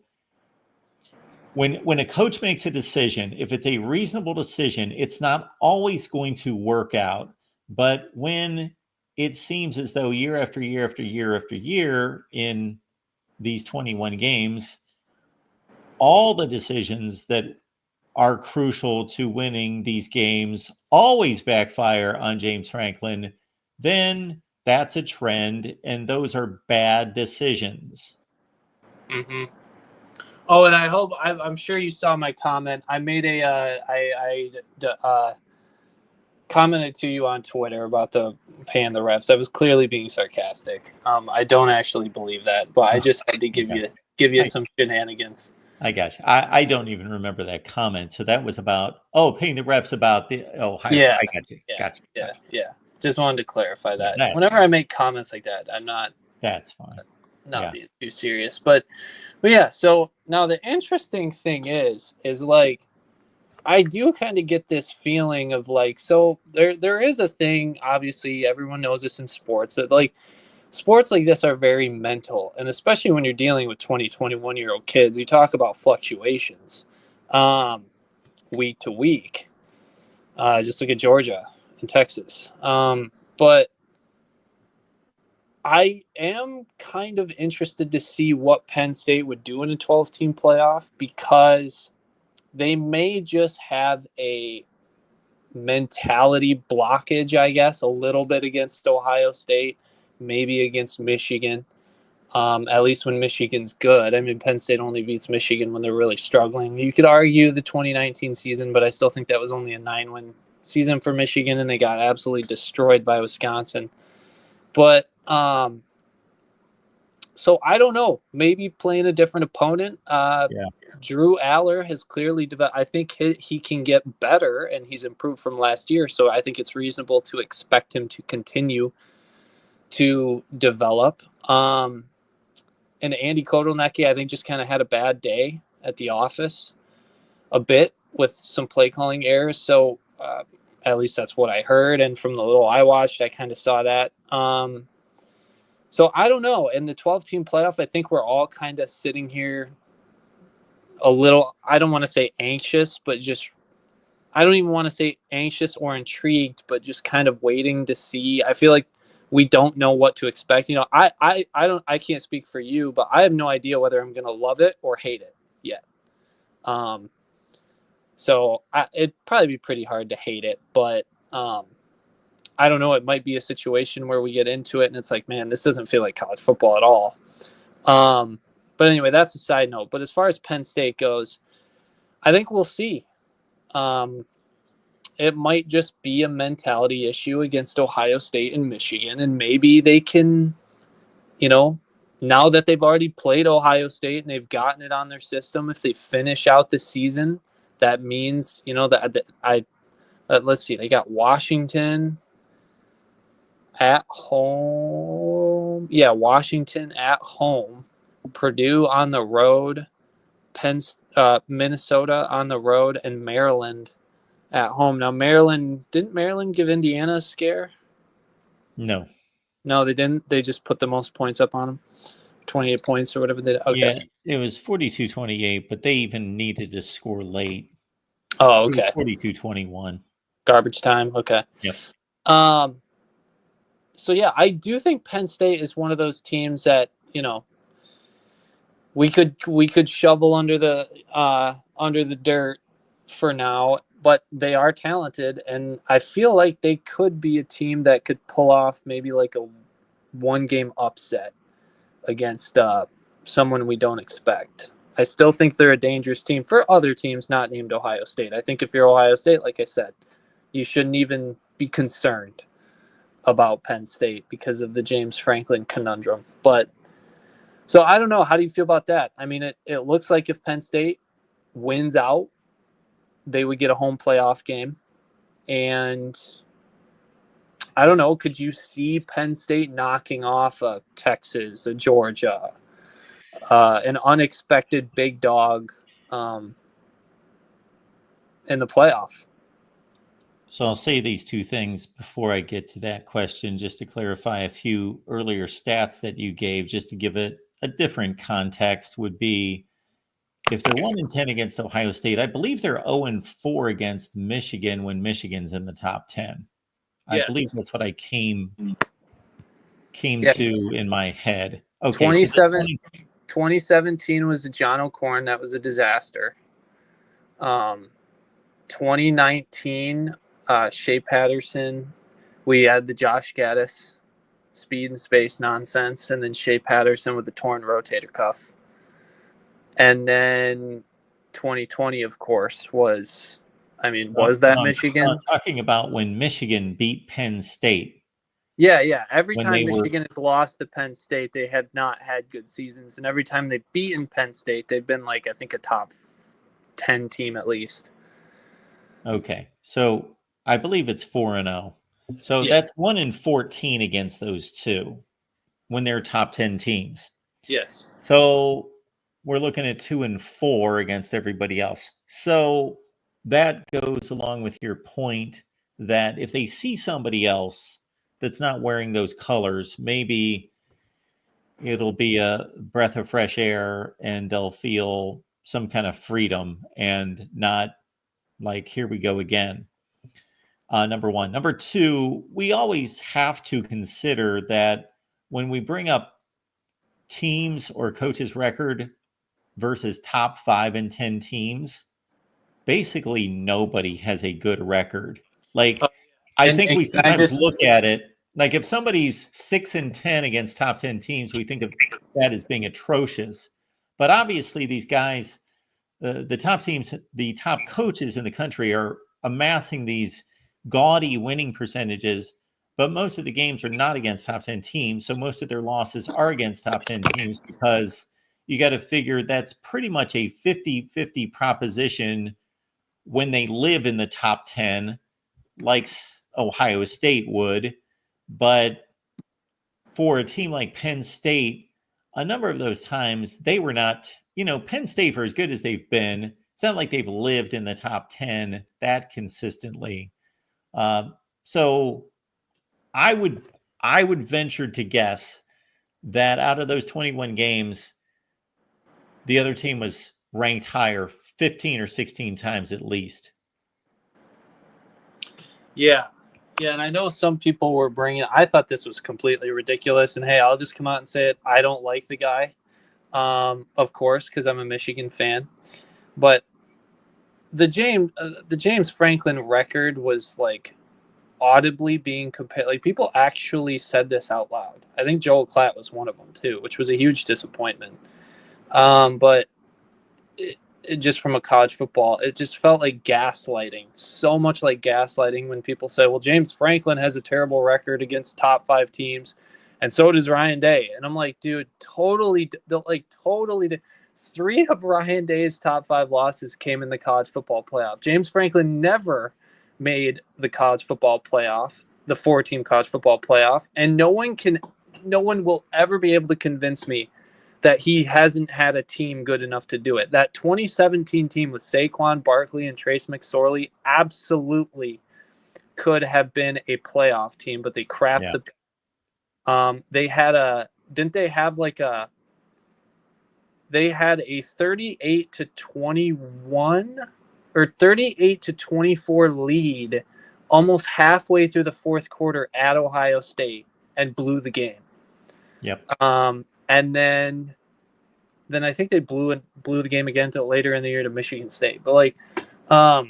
when a coach makes a decision, if it's a reasonable decision, it's not always going to work out. But when it seems as though year after year after year after year in these 21 games, all the decisions that are crucial to winning these games always backfire on James Franklin, then that's a trend, and those are bad decisions. Mm-hmm. Oh, and I'm sure you saw my comment. I made commented to you on Twitter about the paying the refs. I was clearly being sarcastic. I don't actually believe that, but I just had to give you some shenanigans. I got you. I don't even remember that comment. So that was about, paying the refs about the Ohio. Yeah. I got you. Gotcha. Yeah. Just wanted to clarify that. Nice. Whenever I make comments like that, I'm not. That's fine. Not being too serious, but yeah. So now the interesting thing is like, I do kind of get this feeling of like, so there is a thing. Obviously, everyone knows this in sports, that like sports like this are very mental, and especially when you're dealing with 21-year-old kids, you talk about fluctuations, week to week. Just look at Georgia and Texas. But I am kind of interested to see what Penn State would do in a 12-team playoff, because they may just have a mentality blockage, I guess, a little bit against Ohio State, maybe against Michigan, at least when Michigan's good. I mean, Penn State only beats Michigan when they're really struggling. You could argue the 2019 season, but I still think that was only a 9-win season for Michigan, and they got absolutely destroyed by Wisconsin. But so I don't know. Maybe playing a different opponent. Drew Aller has clearly developed. I think he can get better, and he's improved from last year. So I think it's reasonable to expect him to continue to develop. And Andy Kotelnicki, I think, just kind of had a bad day at the office a bit. with some play calling errors. So at least that's what I heard. And from the little I watched, I kind of saw that. So I don't know. In the 12-team playoff, I think we're all kind of sitting here a little, I don't want to say anxious, but just, I don't even want to say anxious or intrigued, but just kind of waiting to see. I feel like we don't know what to expect. You know, I can't speak for you, but I have no idea whether I'm going to love it or hate it yet. So it'd probably be pretty hard to hate it, but I don't know. It might be a situation where we get into it and it's like, man, this doesn't feel like college football at all. But anyway, that's a side note. But as far as Penn State goes, I think we'll see. It might just be a mentality issue against Ohio State and Michigan, and maybe they can, you know, now that they've already played Ohio State and they've gotten it on their system, if they finish out the season, that means, you know, let's see, they got Washington at home. Yeah, Washington at home, Purdue on the road, Minnesota on the road, and Maryland at home. Now, didn't Maryland give Indiana a scare? No. No, they didn't. They just put the most points up on them, 28 points or whatever they did. Okay. Yeah, it was 42-28, but they even needed to score late. Oh, okay. 42-21. Garbage time. Okay. Yep. So yeah, I do think Penn State is one of those teams that, you know, we could shovel under the dirt for now, but they are talented, and I feel like they could be a team that could pull off maybe like a 1-game upset against someone we don't expect. I still think they're a dangerous team for other teams not named Ohio State. I think if you're Ohio State, like I said, you shouldn't even be concerned about Penn State because of the James Franklin conundrum. But so I don't know. How do you feel about that? I mean, it looks like if Penn State wins out, they would get a home playoff game. And I don't know, could you see Penn State knocking off a Texas, a Georgia, an unexpected big dog in the playoff? So I'll say these two things before I get to that question, just to clarify a few earlier stats that you gave, just to give it a different context, would be if they're 1-10 against Ohio State, I believe they're 0-4 against Michigan when Michigan's in the top 10. Yeah. I believe that's what I came to in my head. Okay. 2017 was the John O'Corn. That was a disaster. 2019, Shea Patterson. We had the Josh Gaddis speed and space nonsense, and then Shea Patterson with the torn rotator cuff. And then 2020, of course, was that Michigan? I'm talking about when Michigan beat Penn State. Yeah. Every time Michigan has lost to Penn State, they have not had good seasons. And every time they've beaten Penn State, they've been like, I think, a top 10 team at least. Okay. So I believe it's 4-0. So that's 1-14 against those two when they're top 10 teams. Yes. So we're looking at 2-4 against everybody else. So that goes along with your point that if they see somebody else that's not wearing those colors, maybe it'll be a breath of fresh air and they'll feel some kind of freedom and not like, here we go again. Number one. Number two, we always have to consider that when we bring up teams or coaches' record versus top 5 and 10 teams, basically nobody has a good record. Like, I think we sometimes look at it like if somebody's 6-10 against top 10 teams, we think of that as being atrocious. But obviously, these guys, the top teams, the top coaches in the country are amassing these gaudy winning percentages, but most of the games are not against top 10 teams. So most of their losses are against top 10 teams because you got to figure that's pretty much a 50-50 proposition when they live in the top 10, like Ohio State would. But for a team like Penn State, a number of those times they were not, Penn State, for as good as they've been, it's it's not like they've lived in the top 10 that consistently. So I would venture to guess that out of those 21 games, the other team was ranked higher 15 or 16 times at least. Yeah. Yeah, and I know some people were bringing. I thought this was completely ridiculous. And hey, I'll just come out and say it. I don't like the guy, of course, because I'm a Michigan fan. But the James Franklin record was like audibly being compared. Like people actually said this out loud. I think Joel Klatt was one of them too, which was a huge disappointment. But it just from a college football, it just felt like gaslighting, so much like gaslighting when people say, well, James Franklin has a terrible record against top 5 teams, and so does Ryan Day. And I'm like, dude, totally. 3 of Ryan Day's top 5 losses came in the college football playoff. James Franklin never made the college football playoff, the 4-team college football playoff, and no one will ever be able to convince me that he hasn't had a team good enough to do it. That 2017 team with Saquon Barkley and Trace McSorley absolutely could have been a playoff team, but they crapped they had a didn't they have like a they had a 38-21 or 38-24 lead almost halfway through the 4th quarter at Ohio State and blew the game. Yep. And then I think they blew the game again until later in the year to Michigan State. But but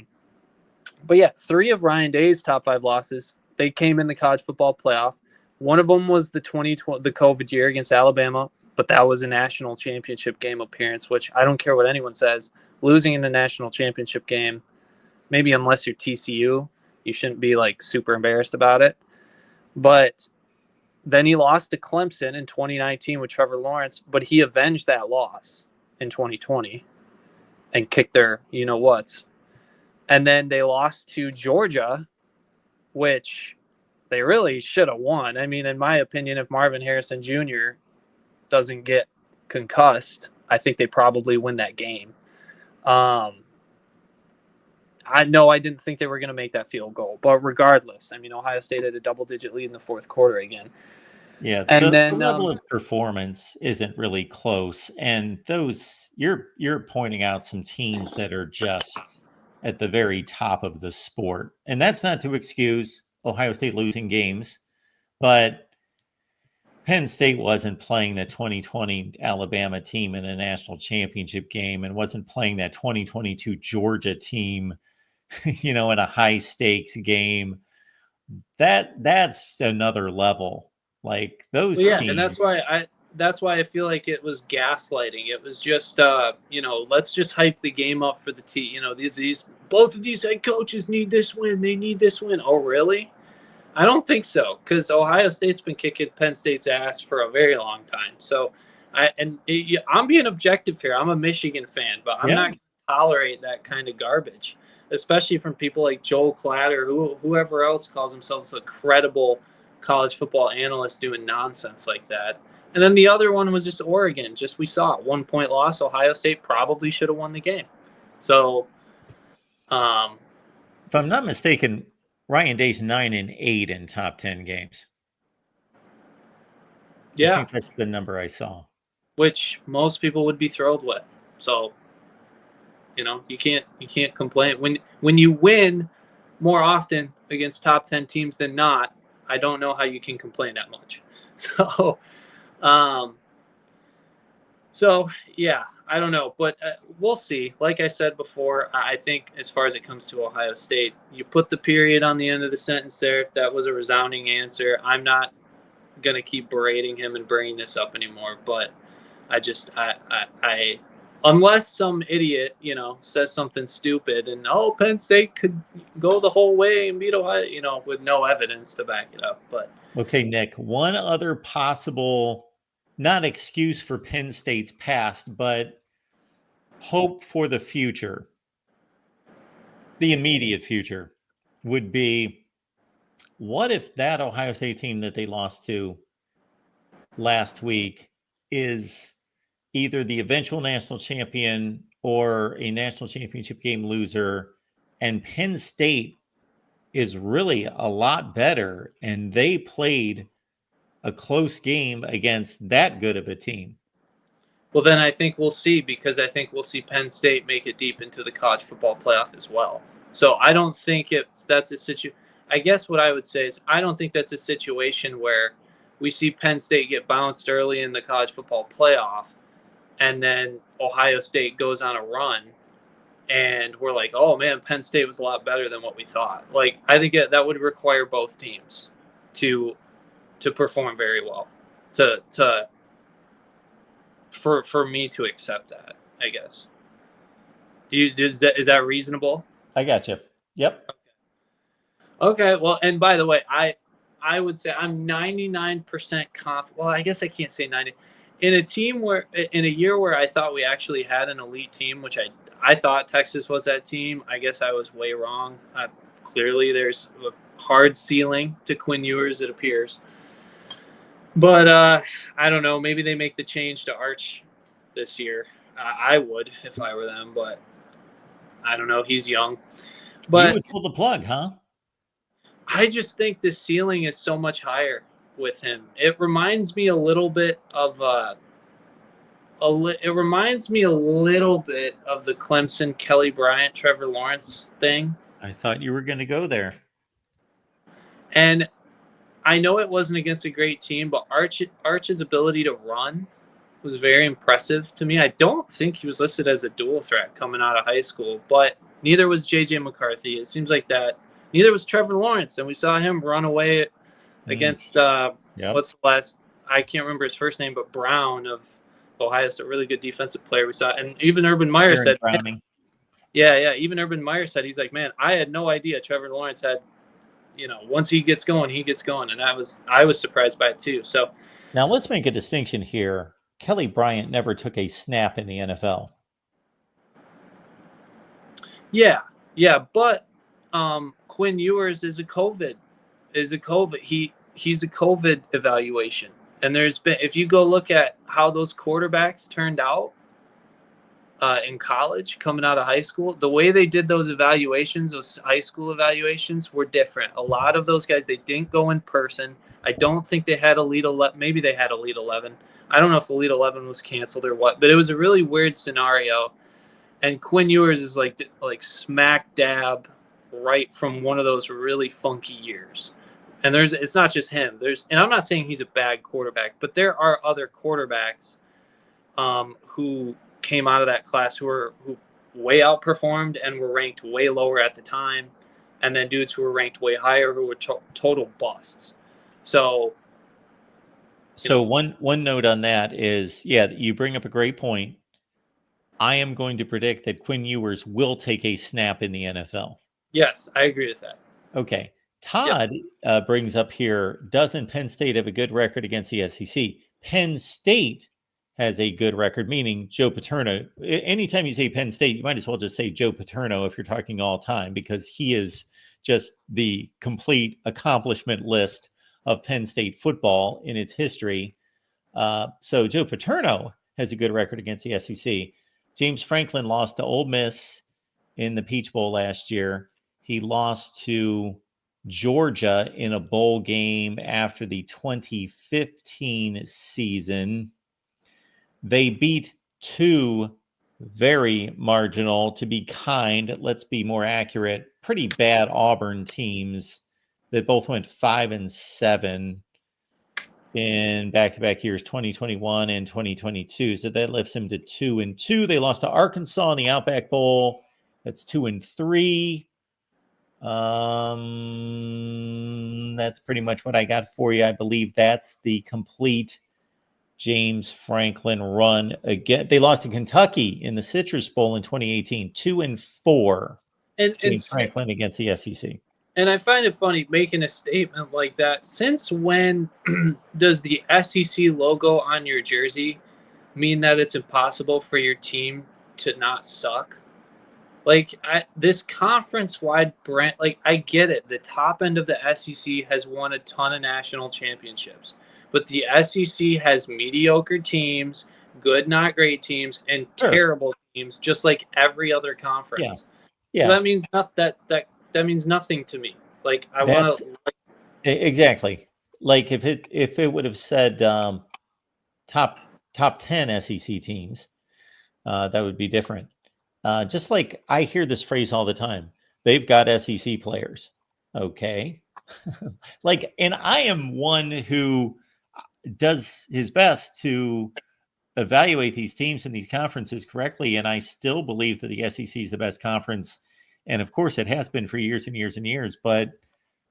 yeah, 3 of Ryan Day's top 5 losses, they came in the college football playoff. One of them was the 2020 the COVID year against Alabama, but that was a national championship game appearance, which I don't care what anyone says. Losing in the national championship game, maybe unless you're TCU, you shouldn't be like super embarrassed about it. But then he lost to Clemson in 2019 with Trevor Lawrence, but he avenged that loss in 2020 and kicked their you-know-whats. And then they lost to Georgia, which they really should have won. I mean, in my opinion, if Marvin Harrison Jr. doesn't get concussed, I think they probably win that game. I didn't think they were going to make that field goal, but regardless, I mean, Ohio State had a double-digit lead in the 4th quarter again. Yeah, and the then level of performance isn't really close, and those you're pointing out some teams that are just at the very top of the sport, and that's not to excuse Ohio State losing games, but Penn State wasn't playing the 2020 Alabama team in a national championship game, and wasn't playing that 2022 Georgia team, in a high stakes game. That's another level. Like those teams. And that's why I feel like it was gaslighting. It was just let's just hype the game up for the team. These both of these head coaches need this win. They need this win. Oh, really? I don't think so, because Ohio State's been kicking Penn State's ass for a very long time. So I'm being objective here. I'm a Michigan fan, but I'm not going to tolerate that kind of garbage, especially from people like Joel Klatt or whoever else calls themselves a credible college football analyst doing nonsense like that. And then the other one was just Oregon. We saw it, 1-point loss. Ohio State probably should have won the game. So, if I'm not mistaken, Ryan Day's 9-8 in top 10 games. Yeah, I think that's the number I saw. Which most people would be thrilled with. So, you can't complain when you win more often against top 10 teams than not. I don't know how you can complain that much. So, yeah, I don't know, but we'll see. Like I said before, I think as far as it comes to Ohio State, you put the period on the end of the sentence there. That was a resounding answer. I'm not going to keep berating him and bringing this up anymore, but I unless some idiot, says something stupid and Penn State could go the whole way and beat Ohio, with no evidence to back it up. But okay, Nick, one other possible, not excuse for Penn State's past, but hope for the future, the immediate future, would be, what if that Ohio State team that they lost to last week is either the eventual national champion or a national championship game loser, and Penn State is really a lot better, and they played a close game against that good of a team. Well, then I think we'll see, because I think we'll see Penn State make it deep into the college football playoff as well. So I don't think that's a situation. I guess what I would say is I don't think that's a situation where we see Penn State get bounced early in the college football playoff, and then Ohio State goes on a run, and we're like, oh man, Penn State was a lot better than what we thought. Like, I think that would require both teams to perform very well for me to accept that, I guess. Is that reasonable? I got you. Yep. Okay. Well, and by the way, I would say I'm 99% confident. Well, I guess I can't say 90. In a year where I thought we actually had an elite team, which I thought Texas was that team. I guess I was way wrong. Clearly, there's a hard ceiling to Quinn Ewers, it appears. But I don't know. Maybe they make the change to Arch this year. I would if I were them, but I don't know. He's young. But you would pull the plug, huh? I just think the ceiling is so much higher with him. It reminds me a little bit of the Clemson Kelly Bryant Trevor Lawrence thing. I thought you were going to go there. And I know it wasn't against a great team, but Arch's ability to run was very impressive to me. I don't think he was listed as a dual threat coming out of high school, but neither was J.J. McCarthy. It seems like that. Neither was Trevor Lawrence, and we saw him run away against what's the last? I can't remember his first name, but Brown of Ohio State, a really good defensive player. We saw, and even Urban Meyer said, even Urban Meyer said, he's like, man, I had no idea Trevor Lawrence had. Once he gets going, and I was surprised by it too. So now let's make a distinction here. Kelly Bryant never took a snap in the NFL. Yeah, but Quinn Ewers is a COVID. He's a COVID evaluation, and there's been, if you go look at how those quarterbacks turned out in college, coming out of high school, the way they did those evaluations, those high school evaluations, were different. A lot of those guys, they didn't go in person. I don't think they had Elite 11. Maybe they had Elite 11. I don't know if Elite 11 was canceled or what, but it was a really weird scenario. And Quinn Ewers is like smack dab right from one of those really funky years. And it's not just him. And I'm not saying he's a bad quarterback, but there are other quarterbacks who came out of that class who way outperformed and were ranked way lower at the time, and then dudes who were ranked way higher who were total busts. So one note on that is, you bring up a great point. I am going to predict that Quinn Ewers will take a snap in the NFL. Yes, I agree with that. Okay. Todd brings up here, doesn't Penn State have a good record against the SEC? Penn State has a good record, meaning Joe Paterno. Anytime you say Penn State, you might as well just say Joe Paterno if you're talking all time, because he is just the complete accomplishment list of Penn State football in its history. So Joe Paterno has a good record against the SEC. James Franklin lost to Ole Miss in the Peach Bowl last year. He lost to Georgia in a bowl game after the 2015 season. They beat two very marginal, to be kind, let's be more accurate, pretty bad Auburn teams that both went 5-7 in back-to-back years, 2021 and 2022. So that lifts him to 2-2. They lost to Arkansas in the Outback Bowl. That's 2-3. That's pretty much what I got for you. I believe that's the complete James Franklin run. Again, they lost to Kentucky in the Citrus Bowl in 2018, 2-4. James Franklin against the SEC. And I find it funny making a statement like that. Since when does the SEC logo on your jersey mean that it's impossible for your team to not suck? Like, this conference-wide brand, like, I get it. The top end of the SEC has won a ton of national championships. But the SEC has mediocre teams good, not great teams and Sure. terrible teams, just like every other conference. Yeah. So that means that means nothing to me. Like I want to. Exactly. Like if it would have said top 10 SEC teams, that would be different. Just like I hear this phrase all the time. They've got SEC players. Okay. Like, and I am one who does his best to evaluate these teams and these conferences correctly. And I still believe that the SEC is the best conference. And of course, it has been for years and years and years. But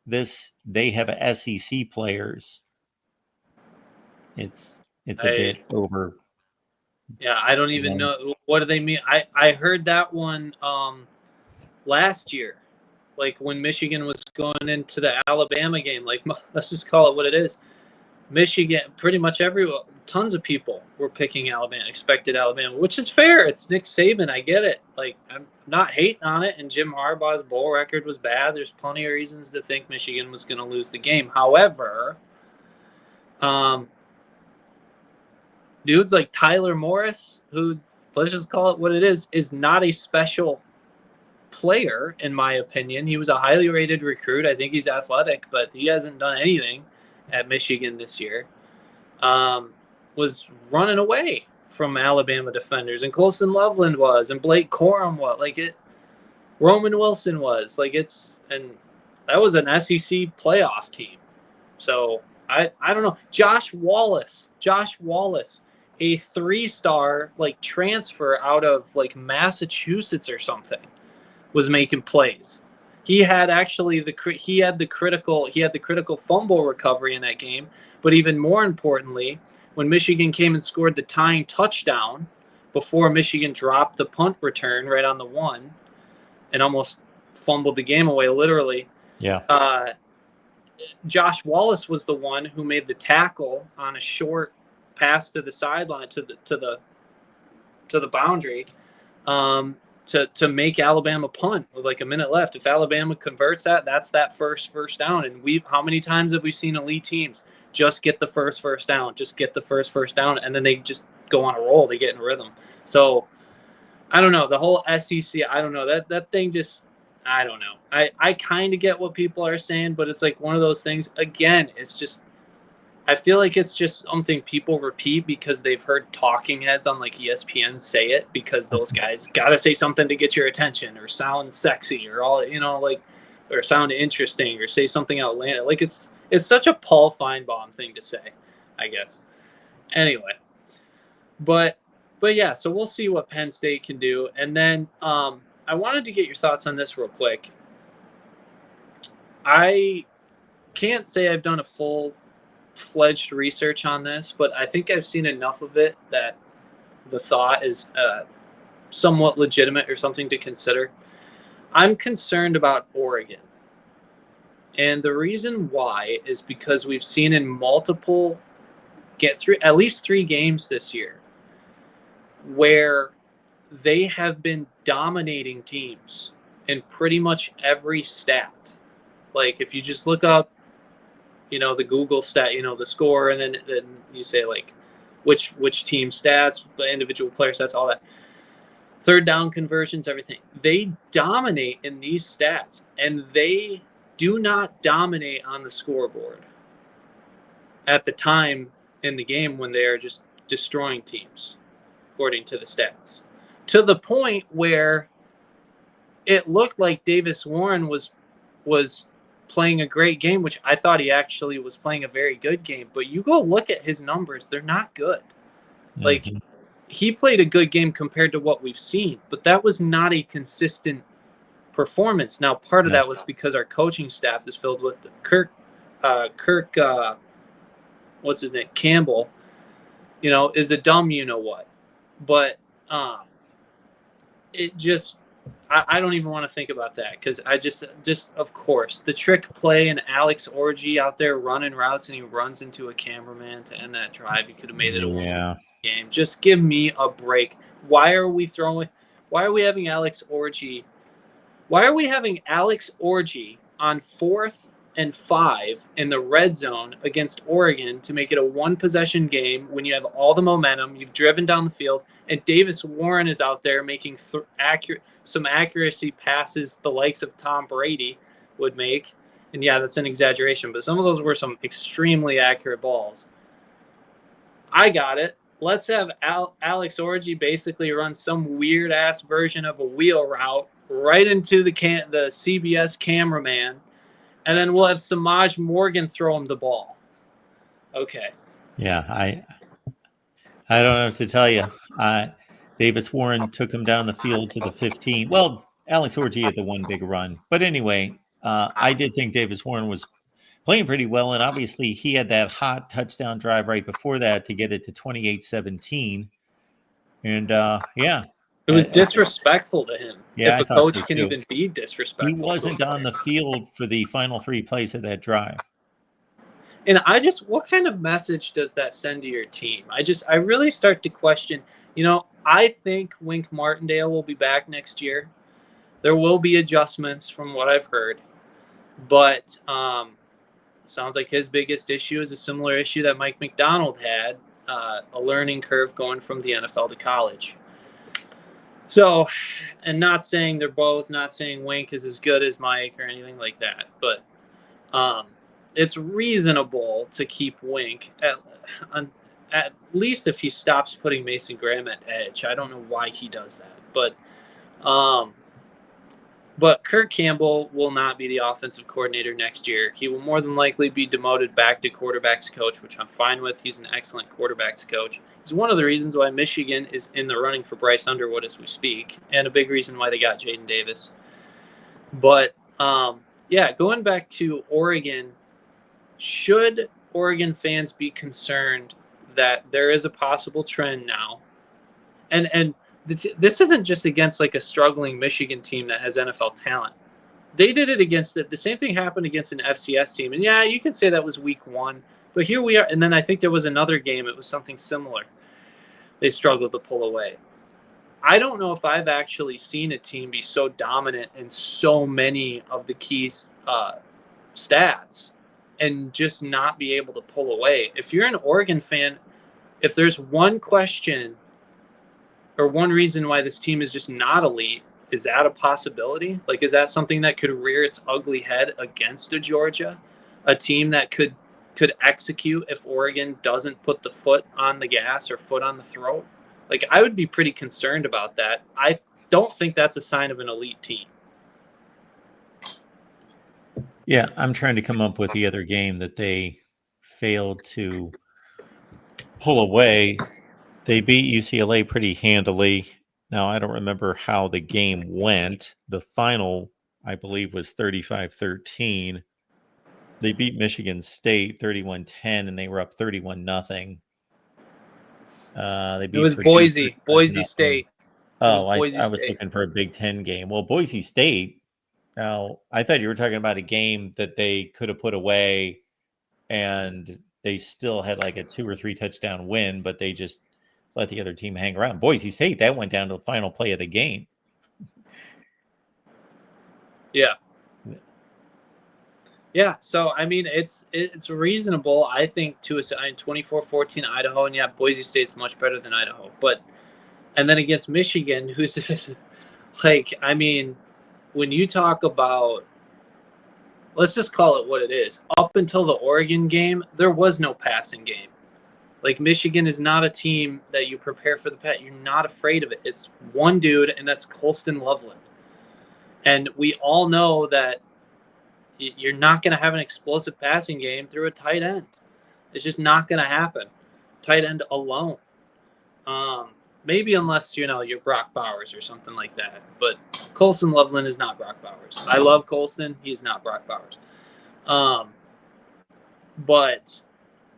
they have SEC players. It's a bit over. Yeah, I don't even know what do they mean. I heard that one last year, like when Michigan was going into the Alabama game. Like let's just call it what it is. Michigan, pretty much tons of people were picking Alabama, expected Alabama, which is fair. It's Nick Saban. I get it. Like, I'm not hating on it. And Jim Harbaugh's bowl record was bad. There's plenty of reasons to think Michigan was going to lose the game. However, dudes like Tyler Morris, who's, let's just call it what it is not a special player, in my opinion. He was a highly rated recruit. I think he's athletic, but he hasn't done anything at Michigan this year. Was running away from Alabama defenders, and Colson Loveland was, and Blake Corum was, Roman Wilson was, and that was an SEC playoff team. So I don't know. Josh Wallace, a 3-star transfer out of Massachusetts or something, was making plays. He had the critical fumble recovery in that game, but even more importantly, when Michigan came and scored the tying touchdown before Michigan dropped the punt return right on the 1 and almost fumbled the game away, literally. Yeah. Josh Wallace was the one who made the tackle on a short pass to the sideline to the boundary. To make Alabama punt with a minute left. If Alabama converts that's that first down. And how many times have we seen elite teams just get the first down, and then they just go on a roll, they get in rhythm. So I don't know, the whole SEC, I don't know, that thing just, I don't know. I kind of get what people are saying, but it's one of those things, again, it's just, I feel like it's just something people repeat because they've heard talking heads on ESPN say it, because those guys got to say something to get your attention or sound sexy or all, or sound interesting or say something outlandish. It's such a Paul Feinbaum thing to say, I guess. Anyway, but yeah, so we'll see what Penn State can do. And then I wanted to get your thoughts on this real quick. I can't say I've done a full-fledged research on this, but I think I've seen enough of it that the thought is somewhat legitimate or something to consider. I'm concerned about Oregon. And the reason why is because we've seen in at least 3 games this year where they have been dominating teams in pretty much every stat. If you just look up, the Google stat, the score, and then you say which team stats, the individual player stats, all that. Third down conversions, everything. They dominate in these stats, and they do not dominate on the scoreboard at the time in the game when they are just destroying teams, according to the stats. To the point where it looked like Davis Warren was playing a great game, which I thought he actually was playing a very good game. But you go look at his numbers, they're not good. Mm-hmm. He played a good game compared to what we've seen, but that was not a consistent performance. Now, part of that was because our coaching staff is filled with Kirk, what's his name? Campbell, is a dumb you-know-what. But it just, I don't even want to think about that, because I just of course, the trick play and Alex Orji out there running routes, and he runs into a cameraman to end that drive. He could have made it a game. Just give me a break. Why are we having Alex Orji? Why are we having Alex Orji on 4th and 5 in the red zone against Oregon to make it a one-possession game when you have all the momentum, you've driven down the field, and Davis Warren is out there making some accuracy passes the likes of Tom Brady would make. And yeah, that's an exaggeration, but some of those were some extremely accurate balls. I got it. Let's have Alex Orji basically run some weird-ass version of a wheel route right into the CBS cameraman, and then we'll have Samaj Morgan throw him the ball. Okay. Yeah, I don't know what to tell you. Davis Warren took him down the field to the 15. Well, Alex Orji had the one big run. But anyway, I did think Davis Warren was playing pretty well. And obviously, he had that hot touchdown drive right before that to get it to 28-17. And yeah. It was disrespectful to him. Yeah, if a coach can even be disrespectful. He wasn't on the field for the final 3 plays of that drive. And what kind of message does that send to your team? I really start to question, I think Wink Martindale will be back next year. There will be adjustments from what I've heard, but sounds like his biggest issue is a similar issue that Mike McDonald had, a learning curve going from the NFL to college. So, and not saying not saying Wink is as good as Mike or anything like that, but it's reasonable to keep Wink at least if he stops putting Mason Graham at edge. I don't know why he does that, but Kirk Campbell will not be the offensive coordinator next year. He will more than likely be demoted back to quarterbacks coach, which I'm fine with. He's an excellent quarterbacks coach. He's one of the reasons why Michigan is in the running for Bryce Underwood as we speak, and a big reason why they got Jaden Davis. But yeah, going back to Oregon, should Oregon fans be concerned that there is a possible trend now? And this isn't just against like a struggling Michigan team that has NFL talent. They did it against the same thing happened against an FCS team. And yeah, you can say that was week 1, but here we are. And then I think there was another game. It was something similar. They struggled to pull away. I don't know if I've actually seen a team be so dominant in so many of the key stats and just not be able to pull away. If you're an Oregon fan, if there's one question or one reason why this team is just not elite, is that a possibility? Like, is that something that could rear its ugly head against a Georgia, a team that could execute if Oregon doesn't put the foot on the gas or foot on the throat? Like, I would be pretty concerned about that. I don't think that's a sign of an elite team. Yeah, I'm trying to come up with the other game that they failed to pull away. They beat UCLA pretty handily. Now, I don't remember how the game went. The final, I believe, was 35-13. They beat Michigan State 31-10, and they were up 31-0. It was Boise State. Oh, I was looking for a Big Ten game. Well, Boise State, now, I thought you were talking about a game that they could have put away, and they still had like a 2 or 3 touchdown win, but they just let the other team hang around. Boise State, that went down to the final play of the game. Yeah. Yeah, so I mean it's reasonable, I think, to assign 24-14 Idaho, and yeah, Boise State's much better than Idaho. But and then against Michigan, who's like, I mean, when you talk about, let's just call it what it is. Up until the Oregon game, there was no passing game. Like, Michigan is not a team that you prepare for the pass. You're not afraid of it. It's one dude, and that's Colston Loveland. And we all know that you're not going to have an explosive passing game through a tight end. It's just not going to happen. Tight end alone. Maybe unless, you're Brock Bowers or something like that. But Colston Loveland is not Brock Bowers. I love Colston. He's not Brock Bowers. But,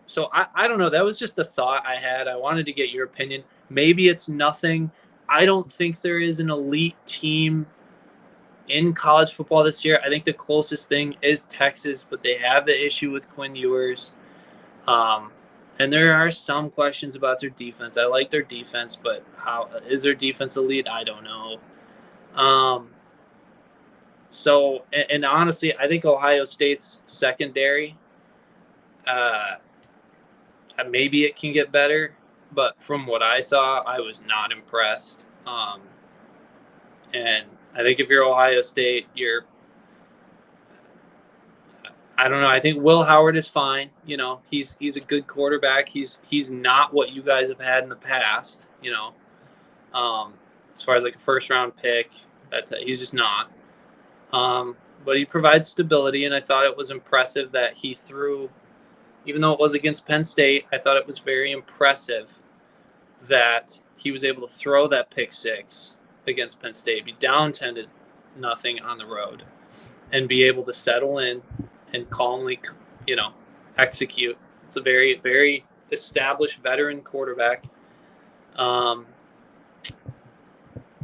so I don't know. That was just a thought I had. I wanted to get your opinion. Maybe it's nothing. I don't think there is an elite team in college football this year. I think the closest thing is Texas, but they have the issue with Quinn Ewers. And there are some questions about their defense. I like their defense, but how is their defense elite? I don't know. So, and honestly, I think Ohio State's secondary, maybe it can get better, but from what I saw, I was not impressed. And I think if you're Ohio State, I don't know. I think Will Howard is fine. You know, he's a good quarterback. He's not what you guys have had in the past. You know, as far as like a first round pick, he's just not. But he provides stability, and I thought it was impressive that he threw, even though it was against Penn State. I thought it was very impressive that he was able to throw that pick six against Penn State, be down 10-0 on the road, and be able to settle in and calmly, you know, execute. It's a very, very established veteran quarterback.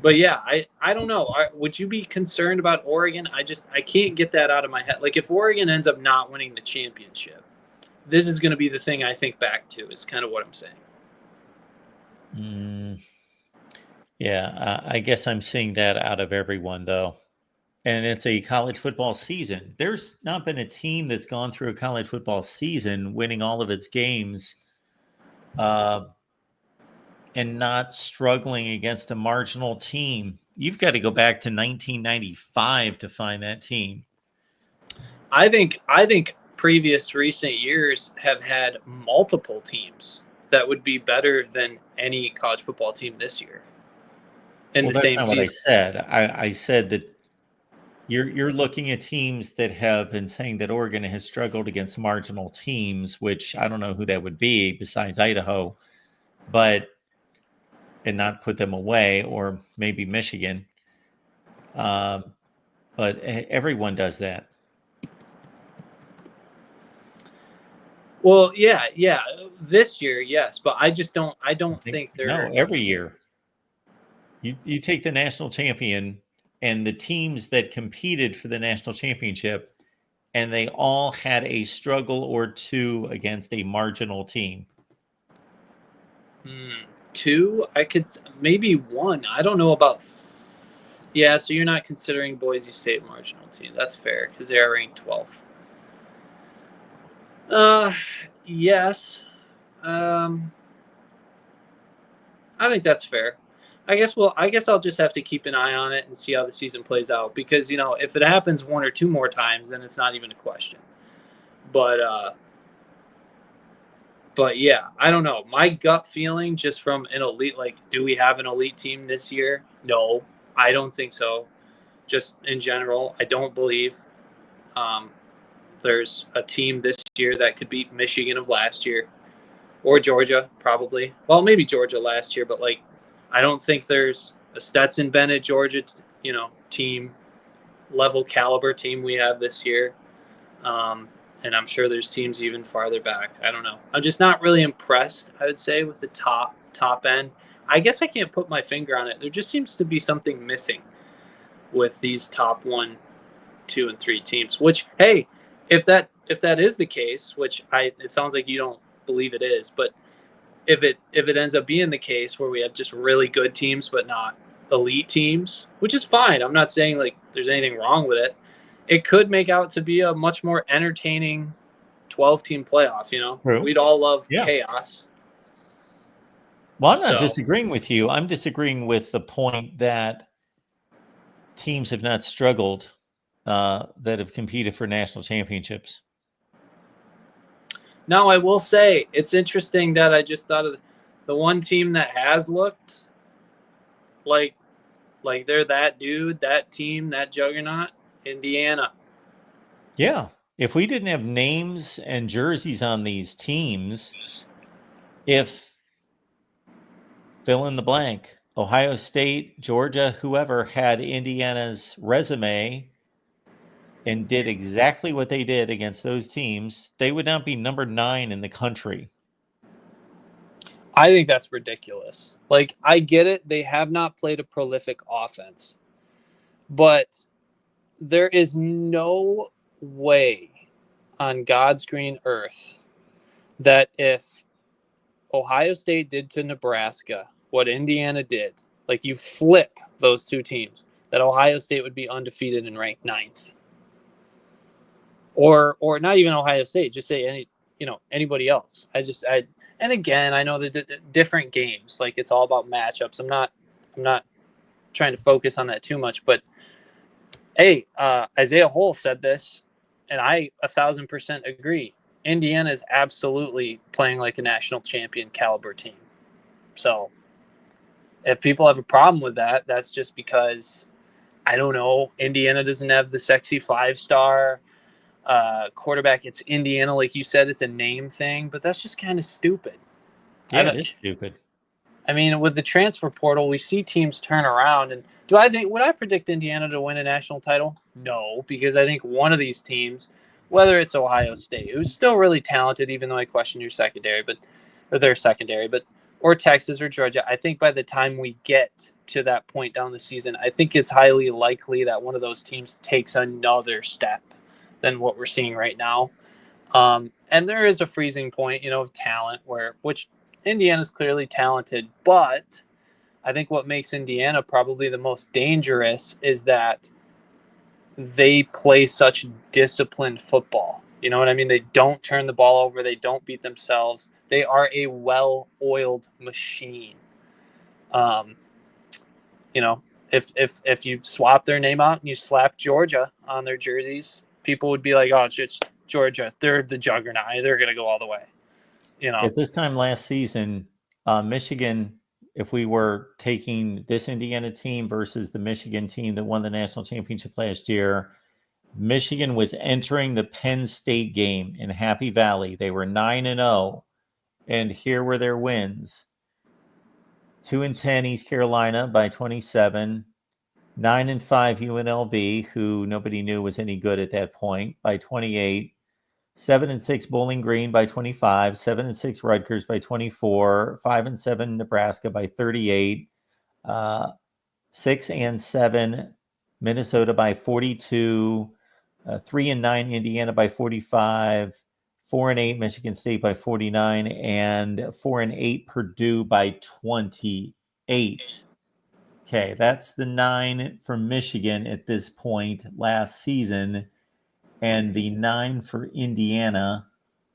But yeah, I don't know. Would you be concerned about Oregon? I can't get that out of my head. Like, if Oregon ends up not winning the championship, this is going to be the thing I think back to, is kind of what I'm saying. Yeah, I guess I'm seeing that out of everyone, though. And it's a college football season. There's not been a team that's gone through a college football season winning all of its games and not struggling against a marginal team. You've got to go back to 1995 to find that team. I think previous recent years have had multiple teams that would be better than any college football team this year. Well, that's not what I said. I said that you're looking at teams that have been saying that Oregon has struggled against marginal teams, which I don't know who that would be besides Idaho, and not put them away, or maybe Michigan. But everyone does that. Well, yeah. This year, yes, but I don't think they're. No, every year. You take the national champion and the teams that competed for the national championship, and they all had a struggle or two against a marginal team. Two? I could maybe one. I don't know about. Yeah, so you're not considering Boise State marginal team. That's fair, because they are ranked 12th. Yes. I think that's fair. I guess I'll just have to keep an eye on it and see how the season plays out, because, you know, if it happens one or two more times, then it's not even a question. But yeah, I don't know. My gut feeling, just from an elite, like, do we have an elite team this year? No, I don't think so. Just in general, I don't believe there's a team this year that could beat Michigan of last year, or Georgia, probably. Well, maybe Georgia last year, but, like, I don't think there's a Stetson Bennett Georgia, you know, team level caliber team we have this year. And I'm sure there's teams even farther back. I don't know. I'm just not really impressed, I would say, with the top end. I guess I can't put my finger on it. There just seems to be something missing with these top 1, 2, and 3 teams. Which, hey, if that is the case, which it sounds like you don't believe it is, but if it ends up being the case where we have just really good teams but not elite teams, which is fine. I'm not saying like there's anything wrong with it. It could make out to be a much more entertaining 12-team playoff, you know? True. We'd all love chaos. Well, I'm not disagreeing with you. I'm disagreeing with the point that teams have not struggled that have competed for national championships. Now, I will say it's interesting that I just thought of the one team that has looked like they're that dude, that team, that juggernaut, Indiana. Yeah. If we didn't have names and jerseys on these teams, if fill in the blank, Ohio State, Georgia, whoever had Indiana's resume and did exactly what they did against those teams, they would not be number 9 in the country. I think that's ridiculous. Like, I get it. They have not played a prolific offense, but there is no way on God's green earth that if Ohio State did to Nebraska what Indiana did, like, you flip those two teams, that Ohio State would be undefeated and ranked 9th. Or not even Ohio State, just say anybody else. And again, I know the different games, like it's all about matchups. I'm not trying to focus on that too much, but hey, Isaiah Hole said this, and I 1,000% agree. Indiana is absolutely playing like a national champion caliber team. So if people have a problem with that, that's just because, I don't know, Indiana doesn't have the sexy 5-star quarterback. It's Indiana, like you said, it's a name thing, but that's just kind of stupid. Yeah, it is stupid. I mean, with the transfer portal, we see teams turn around. And would I predict Indiana to win a national title? No, because I think one of these teams, whether it's Ohio State, who's still really talented, even though I question their secondary, or Texas or Georgia, I think by the time we get to that point down the season, I think it's highly likely that one of those teams takes another step than what we're seeing right now. And there is a freezing point, of talent which Indiana's clearly talented, but I think what makes Indiana probably the most dangerous is that they play such disciplined football. You know what I mean? They don't turn the ball over. They don't beat themselves. They are a well-oiled machine. If you swap their name out and you slap Georgia on their jerseys, people would be like, "Oh, it's Georgia. They're the juggernaut. They're going to go all the way." At this time last season, Michigan, if we were taking this Indiana team versus the Michigan team that won the national championship last year, Michigan was entering the Penn State game in Happy Valley. They were 9-0, and here were their wins. 2-10 East Carolina by 27, 9-5 UNLV, who nobody knew was any good at that point, by 28. 7-6 Bowling Green by 25, 7-6 Rutgers by 24, 5-7 Nebraska by 38, 6-7 Minnesota by 42, 3-9 Indiana by 45, 4-8 Michigan State by 49, and 4-8 Purdue by 28. Okay, that's the 9 for Michigan at this point last season, and the 9 for Indiana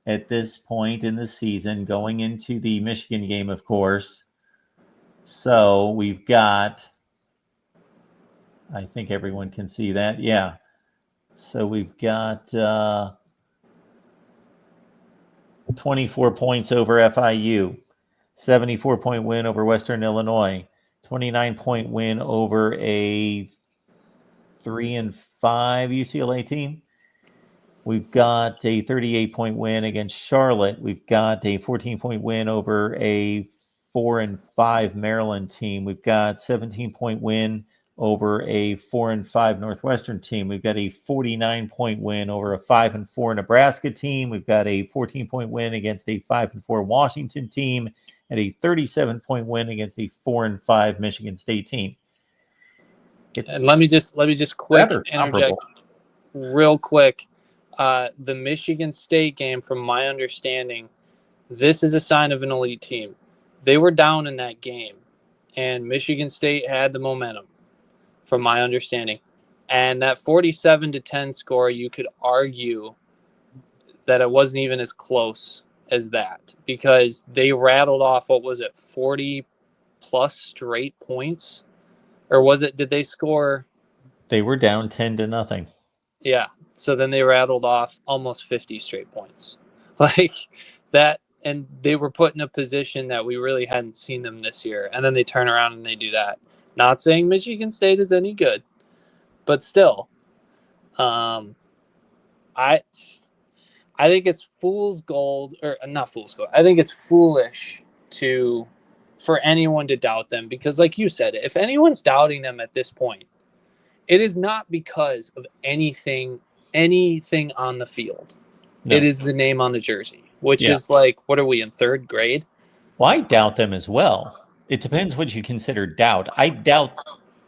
at this point in the season, going into the Michigan game, of course. So we've got, I think everyone can see that. Yeah. So we've got 24 points over FIU, 74-point win over Western Illinois, 29-point win over a 3-5 UCLA team. We've got a 38-point win against Charlotte. We've got a 14-point win over a 4-5 Maryland team. We've got 17-point win over a 4-5 Northwestern team. We've got a 49-point win over a 5-4 Nebraska team. We've got a 14-point win against a 5-4 Washington team, and a 37-point win against a 4-5 Michigan State team. And let me just quick interject real quick. The Michigan State game, from my understanding, this is a sign of an elite team. They were down in that game, and Michigan State had the momentum, from my understanding. And that 47-10 score, you could argue that it wasn't even as close as that, because they rattled off, 40-plus straight points? Or did they score? They were down 10-0. Yeah. So then they rattled off almost 50 straight points. Like that. And they were put in a position that we really hadn't seen them this year. And then they turn around and they do that. Not saying Michigan State is any good, but still, I think it's fool's gold, or not fool's gold. I think it's foolish for anyone to doubt them, because like you said, if anyone's doubting them at this point, it is not because of anything on the field. No. It is the name on the jersey, which is like, what are we, in 3rd grade? Well, I doubt them as well. It depends what you consider doubt. I doubt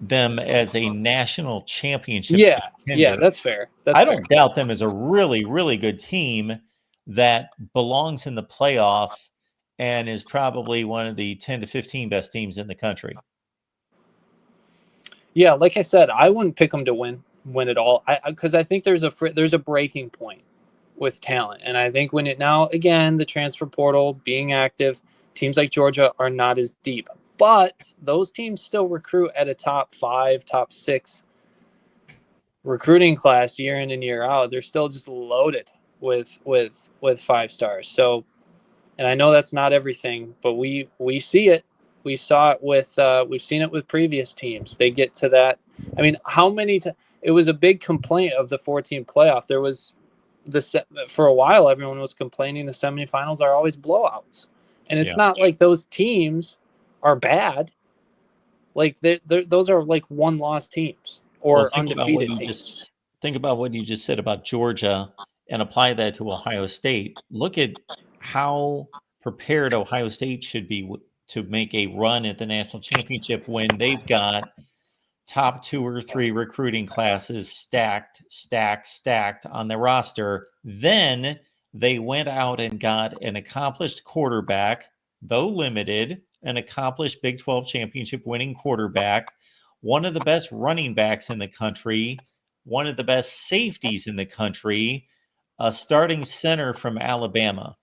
them as a national championship contender. Yeah, that's fair. I don't doubt them as a really, really good team that belongs in the playoff and is probably one of the 10 to 15 best teams in the country. Yeah, like I said, I wouldn't pick them to win at all. Because I think there's a breaking point with talent, and I think when it now again the transfer portal being active, teams like Georgia are not as deep, but those teams still recruit at a top 5, top 6 recruiting class year in and year out. They're still just loaded with 5 stars. So, and I know that's not everything, but we see it. We saw it with we've seen it with previous teams. They get to that. I mean, how many? It was a big complaint of the 14 playoff. There was for a while, everyone was complaining the semifinals are always blowouts, and it's not like those teams are bad. Like those are like one-loss teams or undefeated teams. Think about what you just said about Georgia and apply that to Ohio State. Look at how prepared Ohio State should be to make a run at the national championship when they've got top 2 or 3 recruiting classes stacked on their roster. Then they went out and got an accomplished quarterback, though limited, an accomplished Big 12 championship winning quarterback, one of the best running backs in the country, one of the best safeties in the country, a starting center from Alabama.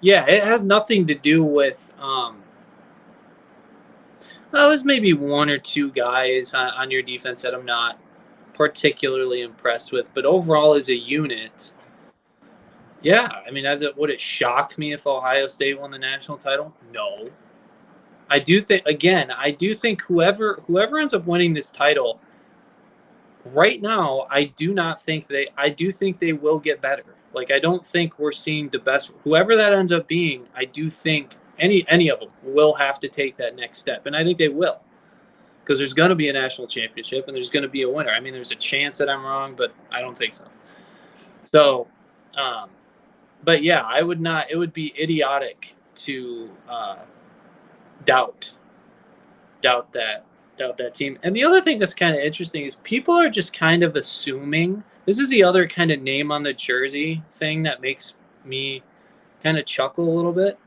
Yeah, it has nothing to do with well, there's maybe 1 or 2 guys on your defense that I'm not particularly impressed with, but overall as a unit, yeah. I mean, would it shock me if Ohio State won the national title? No. I do think whoever ends up winning this title, right now, I do think they will get better. Like, I don't think we're seeing the best. Whoever that ends up being, I do think any of them will have to take that next step, and I think they will, because there's going to be a national championship and there's going to be a winner. I mean, there's a chance that I'm wrong, but I don't think so. So, but yeah, I would not. It would be idiotic to doubt that team. And the other thing that's kind of interesting is people are just kind of assuming, this is the other kind of name on the jersey thing that makes me kind of chuckle a little bit.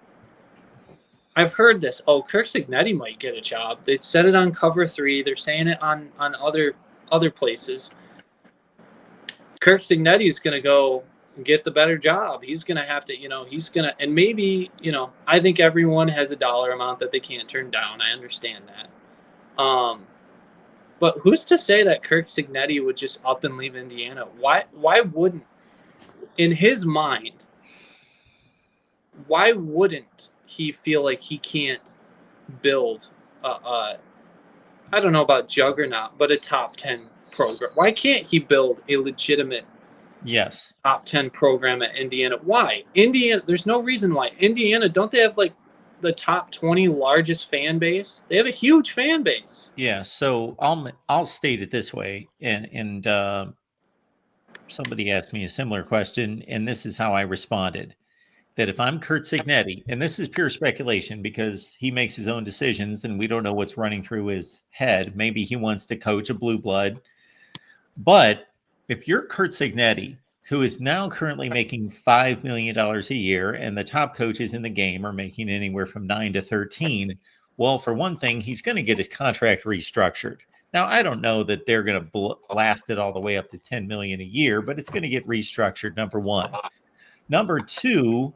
I've heard this. Oh, Kirk Cignetti might get a job. They said it on Cover 3. They're saying it on other places. Kirk Cignetti is going to go get the better job. He's going to have to, and maybe, I think everyone has a dollar amount that they can't turn down. I understand that. But who's to say that Kirk Cignetti would just up and leave Indiana? Why wouldn't, in his mind, why wouldn't he feel like he can't build I don't know about juggernaut, but a top 10 program? Why can't he build a legitimate top 10 program at Indiana? Why? Indiana, there's no reason why. Indiana, don't they have like the top 20 largest fan base? They have a huge fan base. Yeah, so I'll state it this way, and somebody asked me a similar question, and this is how I responded. That if I'm Kurt Cignetti, and this is pure speculation because he makes his own decisions and we don't know what's running through his head. Maybe he wants to coach a blue blood. But if you're Kurt Cignetti, who is now currently making $5 million a year, and the top coaches in the game are making anywhere from 9 to 13, well, for one thing, he's going to get his contract restructured. Now, I don't know that they're going to blast it all the way up to $10 million a year, but it's going to get restructured, number one. Number two,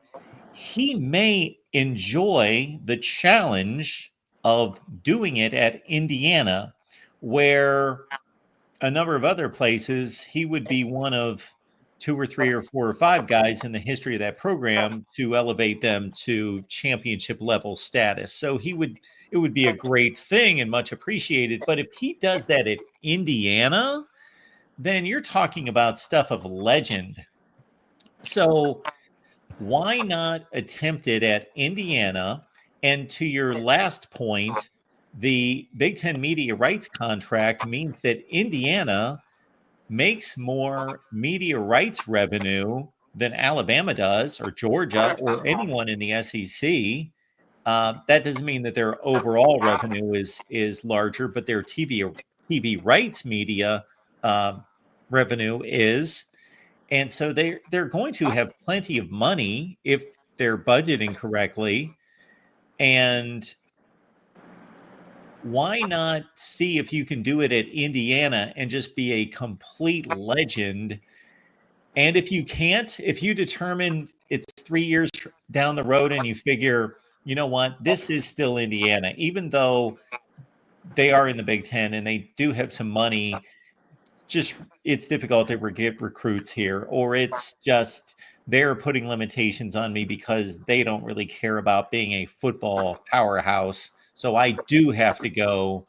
he may enjoy the challenge of doing it at Indiana, where a number of other places he would be one of 2 or 3 or 4 or 5 guys in the history of that program to elevate them to championship level status. So it would be a great thing and much appreciated. But if he does that at Indiana, then you're talking about stuff of legend. So why not attempt it at Indiana? And to your last point, the Big Ten media rights contract means that Indiana makes more media rights revenue than Alabama does, or Georgia, or anyone in the SEC. That doesn't mean that their overall revenue is larger, but their TV rights media revenue is. And so they're going to have plenty of money if they're budgeting correctly. And why not see if you can do it at Indiana and just be a complete legend? And if you can't, if you determine it's 3 years down the road and you figure, you know what, this is still Indiana, even though they are in the Big Ten and they do have some money, just it's difficult to get recruits here, or it's just they're putting limitations on me because they don't really care about being a football powerhouse. So I do have to go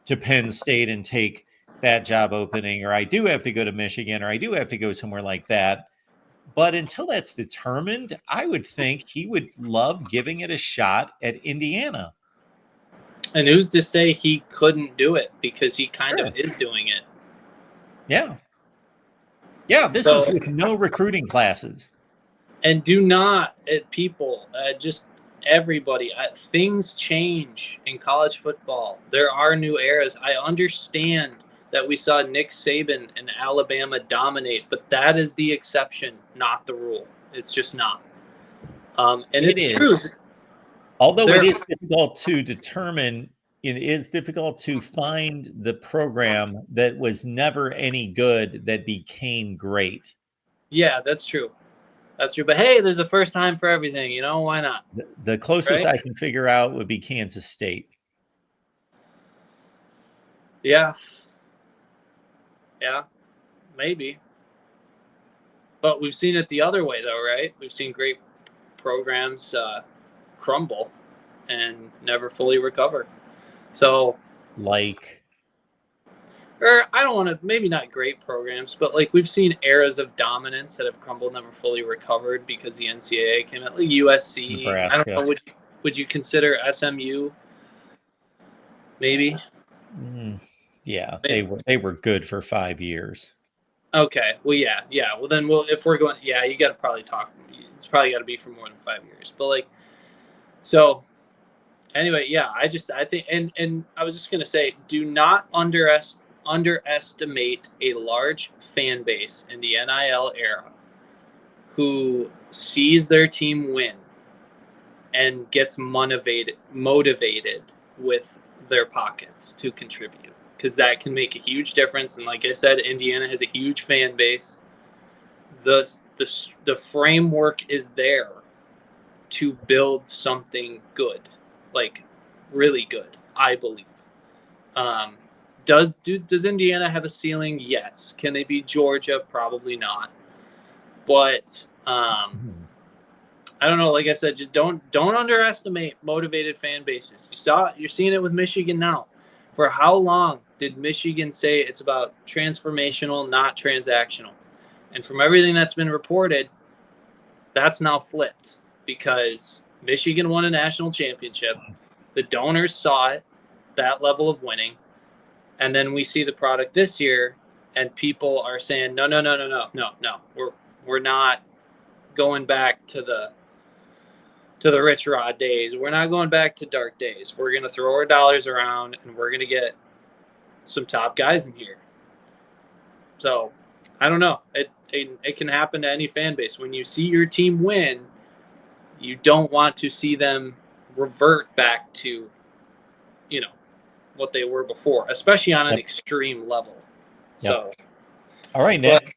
to Penn State and take that job opening, or I do have to go to Michigan, or I do have to go somewhere like that. But until that's determined, I would think he would love giving it a shot at Indiana. And who's to say he couldn't do it, because he kind Sure. of is doing it. Yeah. Yeah, this So- is with no recruiting classes. And do not, people, just everybody, things change in college football. There are new eras. I understand that we saw Nick Saban and Alabama dominate, but that is the exception, not the rule. It's just not. And It it's is. true. Although it is difficult to determine, it is difficult to find the program that was never any good that became great. Yeah, that's true. That's true. But hey, there's a first time for everything, you know? Why not? The closest Right? I can figure out would be Kansas State. Yeah. Yeah, maybe. But we've seen it the other way, though, right? We've seen great programs crumble and never fully recover. So, Like, or I don't want to, maybe not great programs, but like we've seen eras of dominance that have crumbled, never fully recovered because the NCAA came out. Like USC, Nebraska. I don't know. Would you consider SMU? Maybe. Yeah, they were good for 5 years. Okay. Well, yeah. Well, then if we're going, yeah, you got to probably talk. It's probably got to be for more than 5 years. But like, so anyway, yeah, I think, and I was just gonna say, do not underestimate a large fan base in the NIL era who sees their team win and gets motivated with their pockets to contribute, because that can make a huge difference. And like I said, Indiana has a huge fan base. The framework is there to build something good, like really good, I believe. Does Indiana have a ceiling? Yes. Can they beat Georgia? Probably not. But I don't know. Like I said, just don't underestimate motivated fan bases. You're seeing it with Michigan now. For how long did Michigan say it's about transformational, not transactional? And from everything that's been reported, that's now flipped, because Michigan won a national championship. The donors saw it, that level of winning. And then we see the product this year, and people are saying, no. We're not going back to the Rich Rod days. We're not going back to dark days. We're going to throw our dollars around, and we're going to get some top guys in here. So, I don't know. It can happen to any fan base. When you see your team win, you don't want to see them revert back to, what they were before, especially on an extreme level. So, all right, Nick.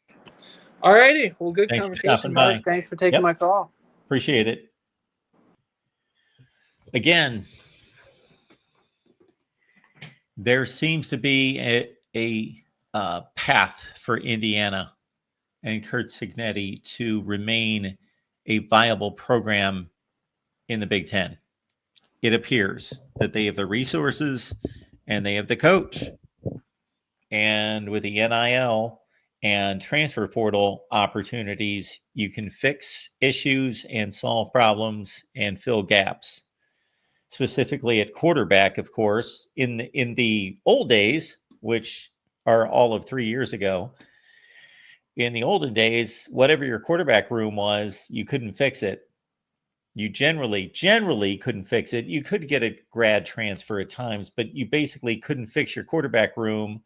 All righty. Well, good Thanks for conversation, stopping Mark. by. Thanks for taking my call. Appreciate it. Again, there seems to be a path for Indiana and Kurt Cignetti to remain a viable program in the Big Ten. It appears that they have the resources and they have the coach. And with the NIL and transfer portal opportunities, you can fix issues and solve problems and fill gaps. Specifically at quarterback, of course, in the old days, which are all of 3 years ago. In the olden days, whatever your quarterback room was, you couldn't fix it. You generally couldn't fix it. You could get a grad transfer at times, but you basically couldn't fix your quarterback room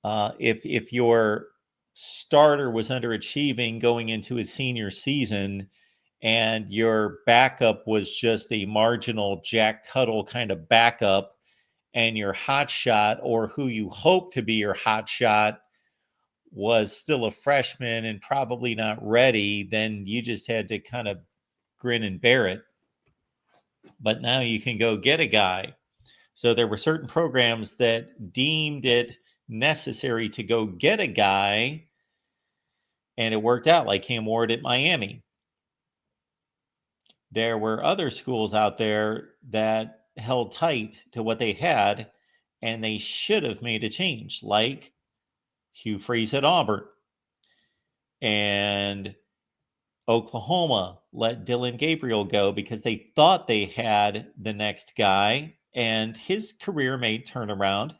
if your starter was underachieving going into his senior season and your backup was just a marginal Jack Tuttle kind of backup, and your hot shot, or who you hope to be your hot shot, was still a freshman and probably not ready, then you just had to kind of grin and bear it. But now you can go get a guy. So there were certain programs that deemed it necessary to go get a guy, and it worked out, like Cam Ward at Miami. There were other schools out there that held tight to what they had, and they should have made a change, like Hugh Freeze at Auburn. And Oklahoma let Dylan Gabriel go because they thought they had the next guy, and his career may turn around,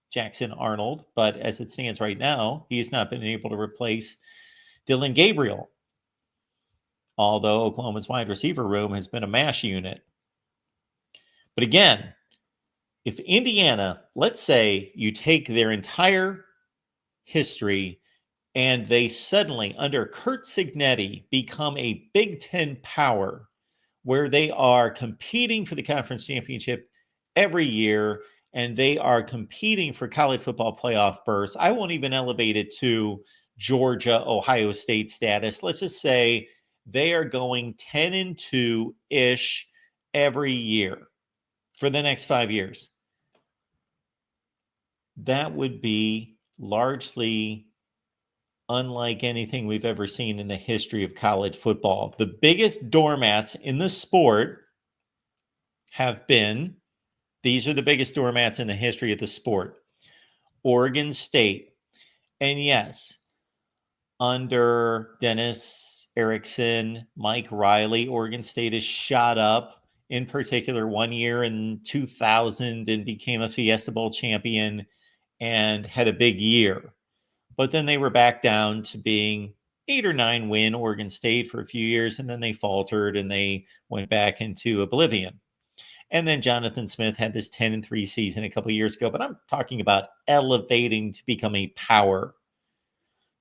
Jackson Arnold, but as it stands right now, he's not been able to replace Dylan Gabriel, although Oklahoma's wide receiver room has been a mash unit. But again, if Indiana, let's say you take their entire history and they suddenly, under Curt Cignetti, become a Big Ten power where they are competing for the conference championship every year and they are competing for college football playoff berths. I won't even elevate it to Georgia, Ohio State status. Let's just say they are going 10-2-ish every year for the next 5 years. That would be largely unlike anything we've ever seen in the history of college football. The biggest doormats in the sport have been, these are the biggest doormats in the history of the sport: Oregon State. And yes, under Dennis Erickson, Mike Riley, Oregon State has shot up, in particular one year in 2000, and became a Fiesta Bowl champion and had a big year. But then they were back down to being 8 or 9 win Oregon State for a few years, and then they faltered and they went back into oblivion. And then Jonathan Smith had this 10-3 season a couple of years ago, but I'm talking about elevating to become a power.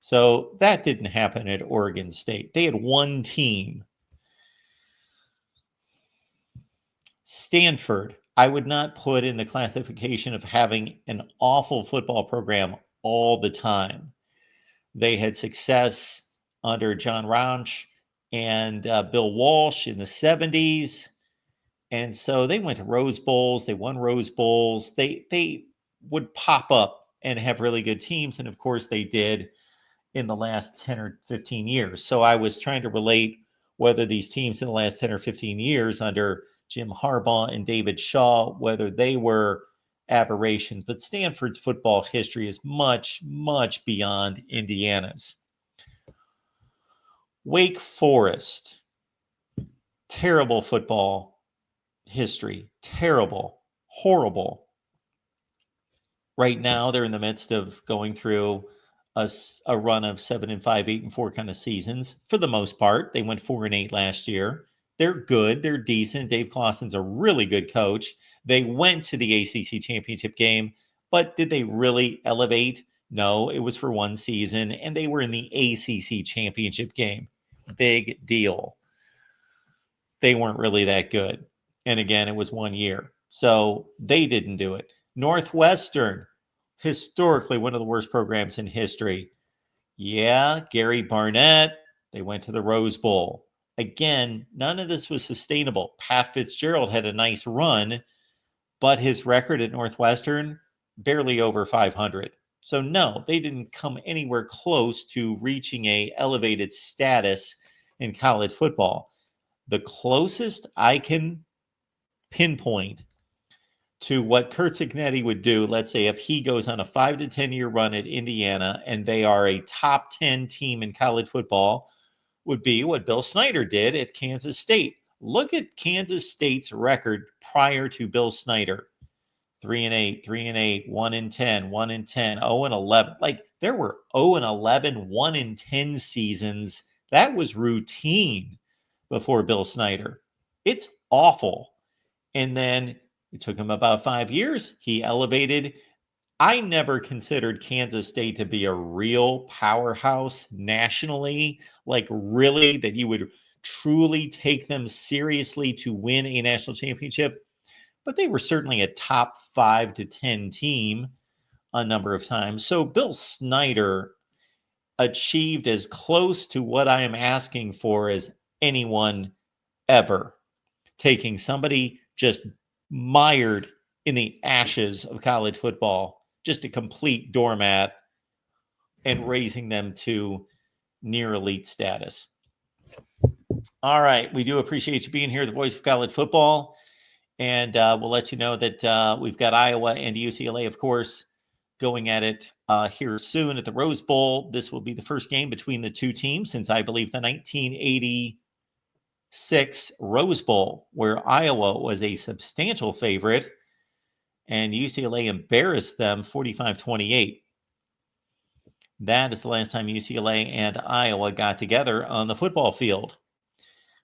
So that didn't happen at Oregon State. They had one team. Stanford, I would not put in the classification of having an awful football program all the time. They had success under John Rounch and Bill Walsh in the 70s. And so they went to Rose Bowls. They won Rose Bowls. They would pop up and have really good teams. And of course they did in the last 10 or 15 years. So I was trying to relate whether these teams in the last 10 or 15 years under Jim Harbaugh and David Shaw, whether they were aberrations. But Stanford's football history is much, much beyond Indiana's. Wake Forest, terrible football history, terrible, horrible. Right now, they're in the midst of going through a run of 7-5, 8-4 kind of seasons. For the most part, they went 4-8 last year. They're good. They're decent. Dave Clawson's a really good coach. They went to the ACC championship game, but did they really elevate? No, it was for one season, and they were in the ACC championship game. Big deal. They weren't really that good. And again, it was 1 year. So they didn't do it. Northwestern, historically one of the worst programs in history. Yeah, Gary Barnett, they went to the Rose Bowl. Again, none of this was sustainable. Pat Fitzgerald had a nice run, but his record at Northwestern, barely over 500. So no, they didn't come anywhere close to reaching a elevated status in college football. The closest I can pinpoint to what Curt Cignetti would do, let's say if he goes on a 5 to 10 year run at Indiana and they are a top 10 team in college football, would be what Bill Snyder did at Kansas State. Look at Kansas State's record prior to Bill Snyder. 3-8, 3-8, 1-10, 1-10, 0-11. Like there were 0-11, 1-10 seasons. That was routine before Bill Snyder. It's awful. And then it took him about 5 years. He elevated. I never considered Kansas State to be a real powerhouse nationally, like really that you would truly take them seriously to win a national championship. but they were certainly a top 5 to 10 team a number of times. So Bill Snyder achieved as close to what I am asking for as anyone ever, taking somebody just mired in the ashes of college football, just a complete doormat, and raising them to near elite status. All right. We do appreciate you being here, the voice of college football. And we'll let you know that we've got Iowa and UCLA, of course, going at it here soon at the Rose Bowl. This will be the first game between the two teams since, I believe, the 1986 Rose Bowl, where Iowa was a substantial favorite and UCLA embarrassed them 45-28. That is the last time UCLA and Iowa got together on the football field.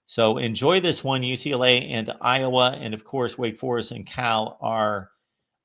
So enjoy this one. UCLA and Iowa, and of course, Wake Forest and Cal are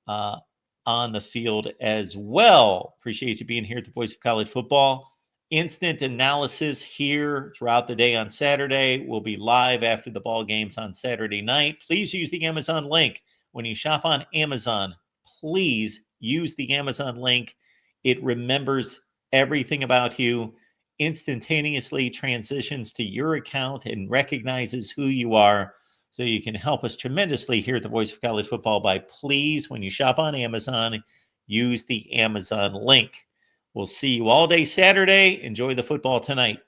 on the field as well. Appreciate you being here at the Voice of College Football. Instant analysis here throughout the day on Saturday. We'll be live after the ball games on Saturday night. Please use the Amazon link. When you shop on Amazon, please use the Amazon link. It remembers everything about you, instantaneously transitions to your account and recognizes who you are. So you can help us tremendously here at the Voice of College Football by, please, when you shop on Amazon, use the Amazon link. We'll see you all day Saturday. Enjoy the football tonight.